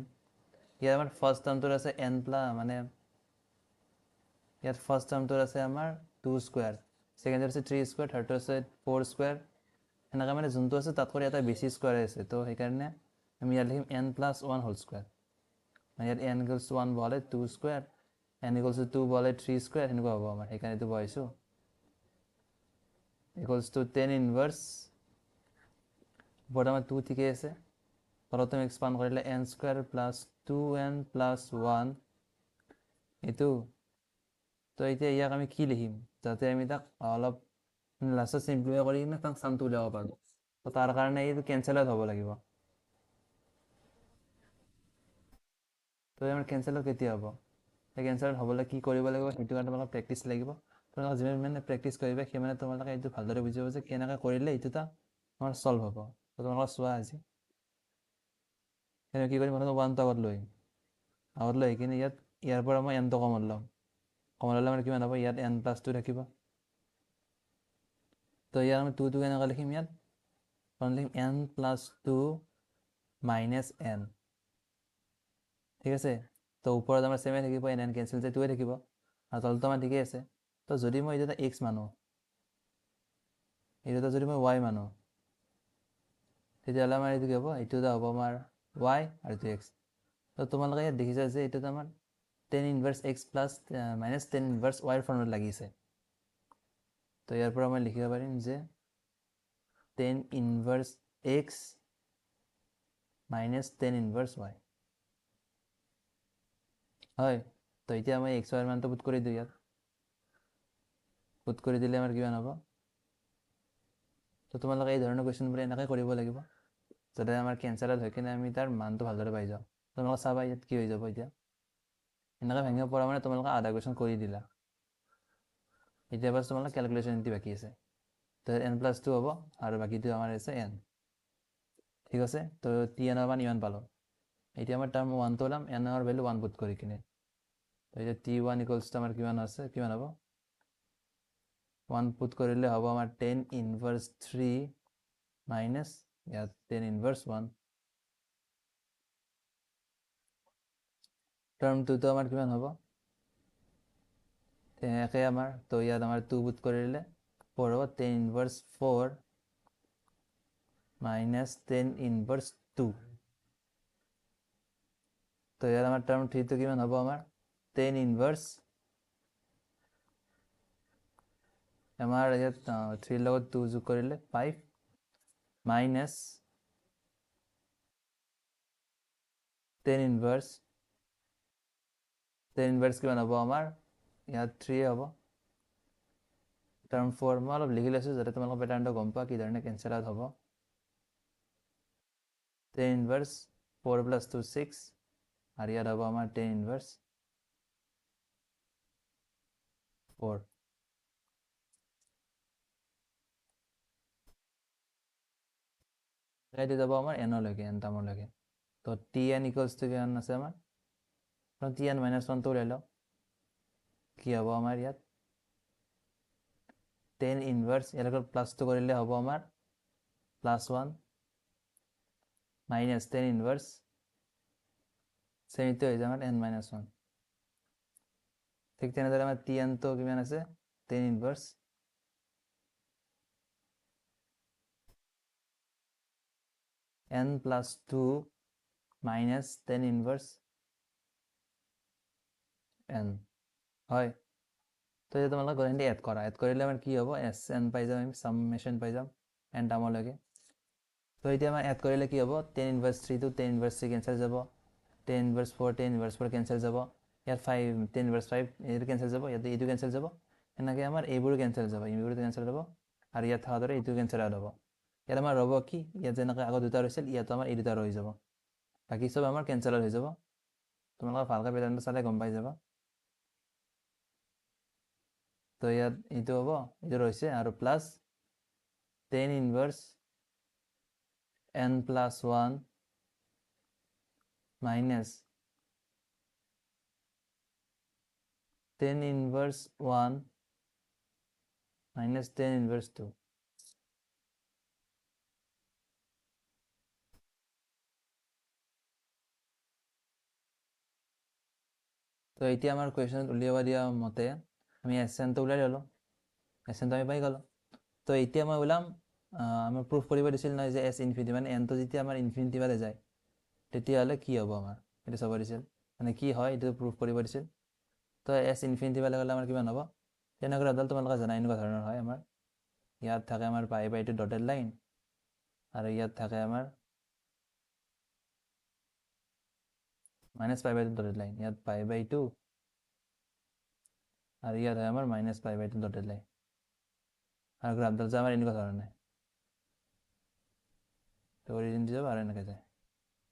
ইয়াত আমাৰ ফাৰ্ষ্ট টাৰ্মটোৰ আছে n প্লাছ, মানে ইয়াত ফাৰ্ষ্ট টাৰ্মটোৰ আছে আমাৰ 2 স্কুৱেৰ, ছেকেণ্ডৰ আছে 3 স্কুৱেৰ, থাৰ্ডৰ আছে 4 স্কুৱেৰ, সেনেকৈ মানে যোনটো আছে তাতকৈ এটা বেছি স্কুৱেৰ আছে। তো সেইকাৰণে আমি ইয়াত লিখিম n প্লাছ 1 হোল স্কুৱেৰ। ইয়াত n ইকুৱেলছ টু 1 বহালে 2 স্কুৱেৰ, n ইকুৱেলছ টু 2 বহালে 3 স্কুৱেৰ, সেনেকুৱা হ'ব আমাৰ, সেইকাৰণে এইটো বহাইছোঁ ইকুৱেলছ টু tan ইনভাৰ্স, ওপৰত আমাৰ 2 ঠিকেই আছে, তলত আমি এক্সপাণ্ড কৰিলে n square plus 2n plus 1 এইটো। তো এতিয়া ইয়াক আমি কি লিখিম যাতে আমি তাক অলপ লাষ্টত চিম্প্লিফাই কৰি কিনে তাক চামটো উলিয়াব পাৰোঁ। তো তাৰ কাৰণে এইটো কেঞ্চেল আউট হ'ব লাগিব। তো আমাৰ কেঞ্চেল আউট কেতিয়া হ'ব, সেই কেঞ্চেল আউট হ'বলৈ কি কৰিব লাগিব, সেইটো কাৰণে তোমালোকৰ প্ৰেক্টিচ লাগিব। তোমালোকে যিমান মানে প্ৰেক্টিচ কৰিবা সিমানে তোমালোকে এইটো ভালদৰে বুজিব যে কেনেকৈ কৰিলে এইটো এটা আমাৰ চল্ভ হ'ব। তো তোমালোকে চোৱা আজি কি কৰিম, প্ৰথমে 1টো আগত লৈ আহিম, আগত লৈ আহি কিনে ইয়াৰ পৰা মই nটো কমন ল'ম, কমন ল'লে আমাৰ কিমান হ'ব, ইয়াত n প্লাছ 2 থাকিব। তো ইয়াত আমি 2টো কেনেকৈ লিখিম, ইয়াত লিখিম n প্লাছ 2 মাইনাছ n, ঠিক আছে। তো ওপৰত আমাৰ ছেমে থাকিব, n কেঞ্চেল যে 2য়ে থাকিব, আৰু তলটো আমাৰ ঠিকেই আছে। তো যদি মই এইটো এটা x মানো, এইটো যদি মই y মানো, তেতিয়াহ'লে আমাৰ এইটো কি হ'ব, এইটো এটা হ'ব আমাৰ y আৰু এইটো x। তো তোমালোকে ইয়াত দেখিছা যে এইটোত আমাৰ tan inverse x plus minus tan inverse y ৰ ফৰ্মত লাগিছে। তো ইয়াৰ পৰা মই লিখিব পাৰিম যে tan inverse x minus tan inverse y হয়। তো এতিয়া মই x y ৰ মানটো পুট কৰি দিওঁ ইয়াত, পুট কৰি দিলে আমাৰ কিমান হ'ব তো তোমালোকে এই ধৰণৰ কুৱেশ্যনবোৰ এনেকৈ কৰিব লাগিব যাতে আমাৰ কেঞ্চেলত হৈ কিনে আমি তাৰ মানটো ভালদৰে পাই যাওঁ তোমালোকে চাবা ইয়াত কি হৈ যাব এতিয়া এনেকৈ ভাঙিব পৰা মানে তোমালোকে আধা কুৱেশ্যন কৰি দিলা এতিয়া বাছ তোমালোকে কেলকুলেশ্যন এণ্টি বাকী আছে তো n+2 হ'ব আৰু বাকীটো আমাৰ আছে n ঠিক আছে তো tn ৰ মান ইমান পালোঁ এতিয়া আমাৰ টাৰ্ম 1টো ওলাম n ৰ ভেলু 1 পুট কৰি কিনে তো এতিয়া t1 = আমাৰ কিমান আছে কিমান হ'ব 1 পুট কৰিলে হ'ব আমাৰ 10 ইনভাৰ্স 3 মাইনাছ ইয়াত 10 ইনভাৰ্স 1 টাৰ্ম 2টো আমাৰ কিমান হ'ব একে আমাৰ তো ইয়াত আমাৰ 2 পুট কৰিলে 4 হ'ব 10 ইনভাৰ্স 4 মাইনাছ 10 ইনভাৰ্স 2 তো ইয়াত আমাৰ টাৰ্ম 3টো কিমান হ'ব আমাৰ 10 ইনভাৰ্স আমাৰ ইয়াত 3 লগত 2 যোগ কৰিলে 5 মাইনাছ 10 ইনভাৰ্স কিমান হ'ব আমাৰ ইয়াত 3 হ'ব টাৰ্ম 4 মই অলপ লিখি লৈছোঁ যাতে তোমালোকৰ পেটাৰ্ণটো গম পোৱা কি ধৰণে কেঞ্চেল আউট হ'ব 10 ইনভাৰ্স 4 + 2 6 আৰু ইয়াত হ'ব আমাৰ 10 ইনভাৰ্স 4 এইটো যাব আমাৰ n লৈকে n টাৰ্মলৈকে তো tn = কিমান আছে আমাৰ tn - 1টো ওলাই লওঁ কি হ'ব আমাৰ ইয়াত 10 ইনভাৰ্স ইয়াৰ লগত প্লাছটো কৰিলে হ'ব আমাৰ +1 মাইনাছ 10 ইনভাৰ্স চেমিটো হৈ যায় আমাৰ n-1 ঠিক তেনেদৰে আমাৰ tnটো কিমান আছে 10 ইনভাৰ্স n+2 মাইনাছ 10 ইনভাৰ্স n হয় তো এতিয়া তোমালোকে গোটেইখিনি এড কৰিলে আমাৰ কি হ'ব sn পাই যাম আমি সামেশ্যন পাই যাম n টাৰ্মলৈকে তো এতিয়া আমাৰ এড কৰিলে কি হ'ব 10 ইনভাৰ্স 3 টো 10 ইনভাৰ্স 3 কেঞ্চেল যাব 10 ইনভাৰ্স 4 10 ইনভাৰ্স 4 কেঞ্চেল যাব ইয়াত 5 10 ইনভাৰ্স 5 এইটো কেঞ্চেল যাব ইয়াতে এইটো কেঞ্চেল যাব এনেকৈ আমাৰ এইবোৰো কেঞ্চেল যাব এইবোৰো কেঞ্চেল যাব আৰু ইয়াত থকা দৰে এইটো কেঞ্চেল আউট হ'ব ইয়াত আমাৰ ৰ'ব কি ইয়াত যেনেকৈ আগত দুটা ৰৈছিল ইয়াতো আমাৰ এই দুটা ৰৈ যাব বাকী চব আমাৰ কেঞ্চেল হৈ যাব তোমালোকে ভালকৈ পেটাৰ্ণটো চালে গম পাই যাবা তো ইয়াত এইটো হ'ব এইটো ৰৈছে আৰু plus 10 ইনভাৰ্স n+1 minus 10 ইনভাৰ্স 1 minus 10 inverse 2 তো এতিয়া আমাৰ কুৱেশ্যনত উলিয়াব দিয়া মতে আমি এছএনটো উলিয়াই ল'লোঁ এছএনটো আমি পাই গ'লোঁ তো এতিয়া মই ওলাম আমাৰ প্ৰুফ কৰিব দিছিল নহয় যে এছ ইনফিনিটি মানে এনটো যেতিয়া আমাৰ ইনফিনিটি ফালে যায় তেতিয়াহ'লে কি হ'ব আমাৰ এইটো চাব দিছিল মানে কি হয় এইটো প্ৰুফ কৰিব দিছিল তো এছ ইনফিনিটি ফালে গ'লে আমাৰ কিমান হ'ব তেনেকৈ এডাল তোমালোকে জানা এনেকুৱা ধৰণৰ হয় আমাৰ ইয়াত থাকে আমাৰ পাই/2 ডটেড লাইন আৰু ইয়াত থাকে আমাৰ -π/2 ডটেড লাইন ইয়াত পাই/2 আৰু ইয়াত হয় আমাৰ -π/2 ডটেড লাইন আৰু গ্ৰাফডাল যে আমাৰ এনেকুৱা ধৰণে তো অৰিজিন দি যাব আৰু এনেকৈ যায়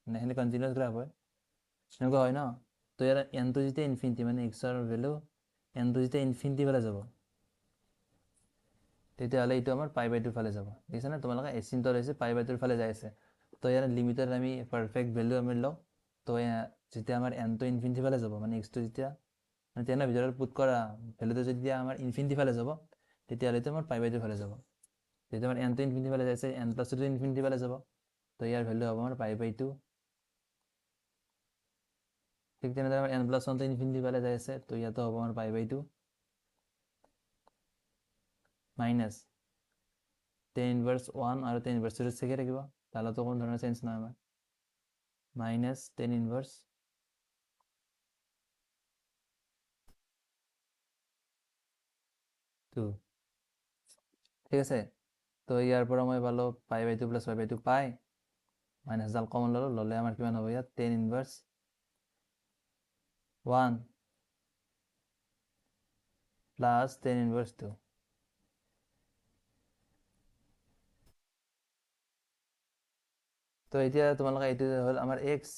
মানে এইখিনি কণ্টিনিউৱাছ গ্ৰাফ হয় এনেকুৱা হয় ন তো ইয়াত এনটো যেতিয়া ইনফিনিটি মানে এক্সৰ ভেলু এনটো যেতিয়া ইনফিনিটি ফালে যাব তেতিয়াহ'লে এইটো আমাৰ π/2 ফালে যাব দেখিছানে তোমালোকে এচিনটো লৈছে π/2 ফালে যাই আছে তো ইয়াৰ লিমিটত আমি পাৰফেক্ট ভেলু আমি লওঁ তো যেতিয়া আমাৰ এনটো ইনফিনিটি ফালে যাব মানে এক্সটো যেতিয়া মানে তেনৰ ভিতৰত পুট কৰা ভেলুটো যেতিয়া আমাৰ ইনফিনিটি ফালে যাব তেতিয়াহ'লে আমাৰ π/2 ফালে যাব যেতিয়া আমাৰ এনটো ইনফিনিটি ফালে যাইছে n+2 ইনফিনিটি ফালে যাব তো ইয়াৰ ভেলু হ'ব আমাৰ π/2 ঠিক তেনেদৰে আমাৰ n+1টো ইনফিনিটি ফালে যাই আছে তো ইয়াতো হ'ব আমাৰ π/2 মাইনাছ 10 ইনভাৰ্স 1 আৰু 10 ইনভাৰ্স 2 চেকে থাকিব তালতো কোনো ধৰণৰ চেঞ্জ নহয় আমাৰ মাইনাছ 10 ইনভাৰ্স 2 ঠিক আছে তো ইয়াৰ পৰা মই পালোঁ π/2 + π/2 পাই মাইনাছডাল কমন ল'লে আমাৰ কিমান হ'ব ইয়াত 10 ইনভাৰ্স 1 প্লাছ 10 ইনভাৰ্স 2 তো এতিয়া তোমালোকে এইটো হ'ল আমাৰ এক্স,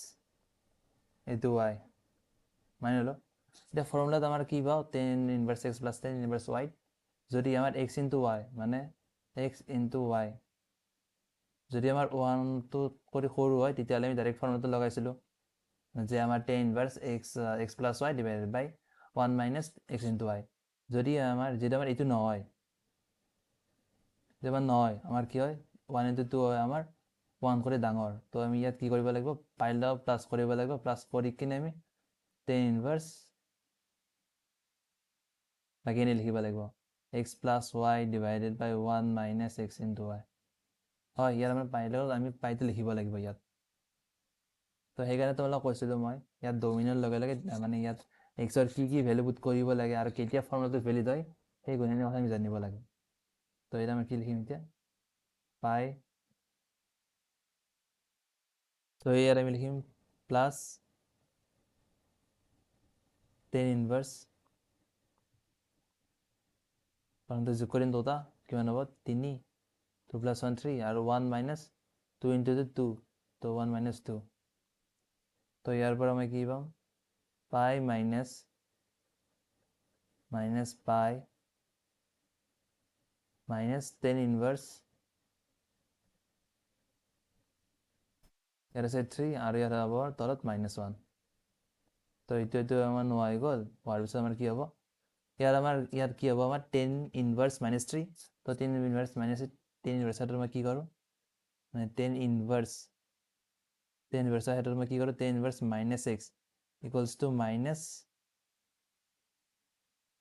এইটো ৱাই মানি ল'লো। এতিয়া ফৰ্মুলাত আমাৰ কি পাওঁ, ten inverse x plus ten inverse Y. যদি আমাৰ এক্স ইনটু ৱাই মানে এক্স ইনটু ৱাই যদি আমাৰ ওৱানটো কৰি সৰু হয় তেতিয়াহ'লে আমি ডাইৰেক্ট ফৰ্মুলাটো লগাইছিলোঁ যে আমাৰ tan inverse x plus y divided by one minus x into y. যদি আমাৰ এইটো নহয়, যদি নহয় আমাৰ কি হয়, ওৱান ইনটু টু হয় আমাৰ ওৱান কৰি ডাঙৰ। তো আমি ইয়াত কি কৰিব লাগিব, পাইলে প্লাছ কৰিব লাগিব, প্লাছ কৰি কিনে আমি টেন ইনভাৰ্চ বাকী এনে লিখিব লাগিব x plus y divided by one minus x into y. হয়, ইয়াত আমাৰ পাইলেও আমি পাইটো লিখিব লাগিব ইয়াত। তো সেইকাৰণে তোমালোকক কৈছিলোঁ মই ইয়াত ডমিনৰ লগে লগে মানে ইয়াত এক্সৰ কি ভেলু পুট কৰিব লাগে আৰু কেতিয়া ফৰ্মুলাটো ভেলিড হয় সেই গুণখিনি কথা আমি জানিব লাগে। তো এতিয়া আমি কি লিখিম এতিয়া, পাই, তো ইয়াত আমি লিখিম প্লাছ টেন ইনভাৰ্চ, ফৰ্মুলাটো যোগ কৰিম দুটা কিমান হ'ব, তিনি, টু প্লাছ ওৱান থ্ৰী আৰু one minus two into two, তো ওৱান মাইনাছ টু। তো ইয়াৰ পৰা মই কি পাম, পাই মাইনাছ পাই মাইনাছ টেন ইনভাৰ্চ, ইয়াত আছে থ্ৰী আৰু ইয়াত হ'ব তলত মাইনাছ ওৱান। তো এইটো আমাৰ নোহোৱা হৈ গ'ল, হোৱাৰ পিছত আমাৰ কি হ'ব, ইয়াত কি হ'ব আমাৰ টেন ইনভাৰ্চ মাইনাছ থ্ৰী। তো টেন ইনভাৰ্চ মাইনাছ টেন ইনভাৰ্চৰ মই কি কৰোঁ, মানে টেন ইনভাৰ্চৰ ক্ষেত্ৰত মই কি কৰোঁ, ten inverse minus x equals two minus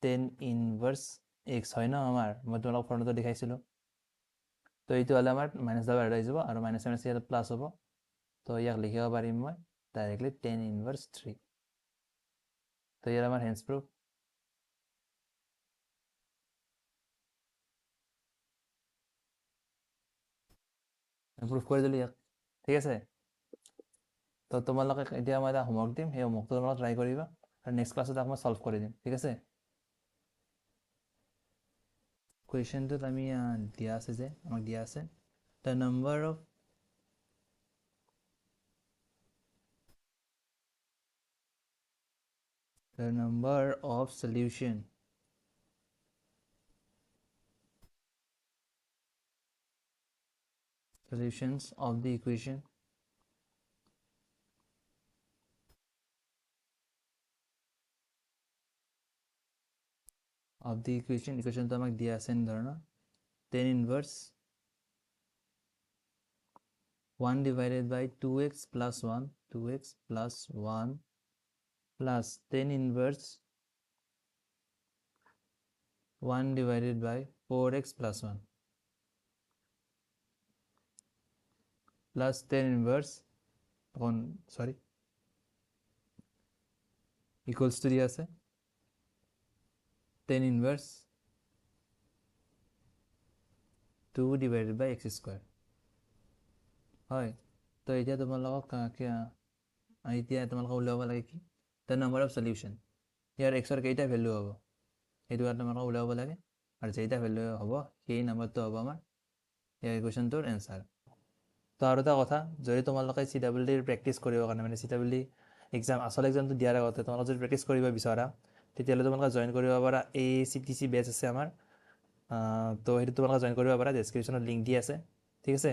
ten inverse x হয় ন আমাৰ, মই তোমালোকক ফৰ্মুলাটো দেখাইছিলোঁ। তো এইটো হ'লে আমাৰ মাইনাছ ডাবল এড হৈ যাব আৰু মাইনাছ মাইনাছ ইয়াত প্লাছ হ'ব। তো ইয়াক লিখিব পাৰিম মই ডাইৰেক্টলি টেন ইনভাৰ্চ থ্ৰী। তো ইয়াৰ আমাৰ হেন্স প্ৰুফ। প্ৰুফ কৰি দিলোঁ ইয়াক, ঠিক আছে। তো তোমালোকে এতিয়া মই এটা হোমৱৰ্ক দিম, সেই হোমৱৰ্কটো তোমালোকে ট্ৰাই কৰিবা আৰু নেক্সট ক্লাছত মই ছল্ভ কৰি দিম, ঠিক আছে। কুৱেশ্যনটোত আমি দিয়া আছে যে আমাক দিয়া আছে the number of solutions of the equation equationটো আমাক দিয়া আছে ধৰণৰ tan inverse 1 divided by 2x plus 1 plus tan inverse 1 divided by 4x plus 1 plus tan inverse equals to দিয়া আছে tan inverse 2 divided by x square হয়। তো এতিয়া তোমালোকক উলিয়াব লাগে কি, দ্য নাম্বাৰ অফ সলিউশ্যন, ইয়াৰ এক্সৰ কেইটা ভেলু হ'ব সেইটো তোমালোকক উলিয়াব লাগে আৰু যেইটা ভেলু হ'ব সেই নাম্বাৰটো হ'ব আমাৰ এই কুৱেশ্যনটোৰ এনচাৰ। তো আৰু এটা কথা, যদি তোমালোকে CWDৰ প্ৰেক্টিছ কৰিবৰ কাৰণে মানে CWD আচল এক্সামটো দিয়াৰ আগতে তোমালোকে যদি প্ৰেক্টিছ কৰিব বিচৰা তেতিয়াহ'লে তোমালোকে জইন কৰিব পাৰা ACTC বেচ আছে আমাৰ। তো সেইটো তোমালোকে জইন কৰিব পাৰা, ডেছক্ৰিপশ্যনত লিংক দি আছে, ঠিক আছে।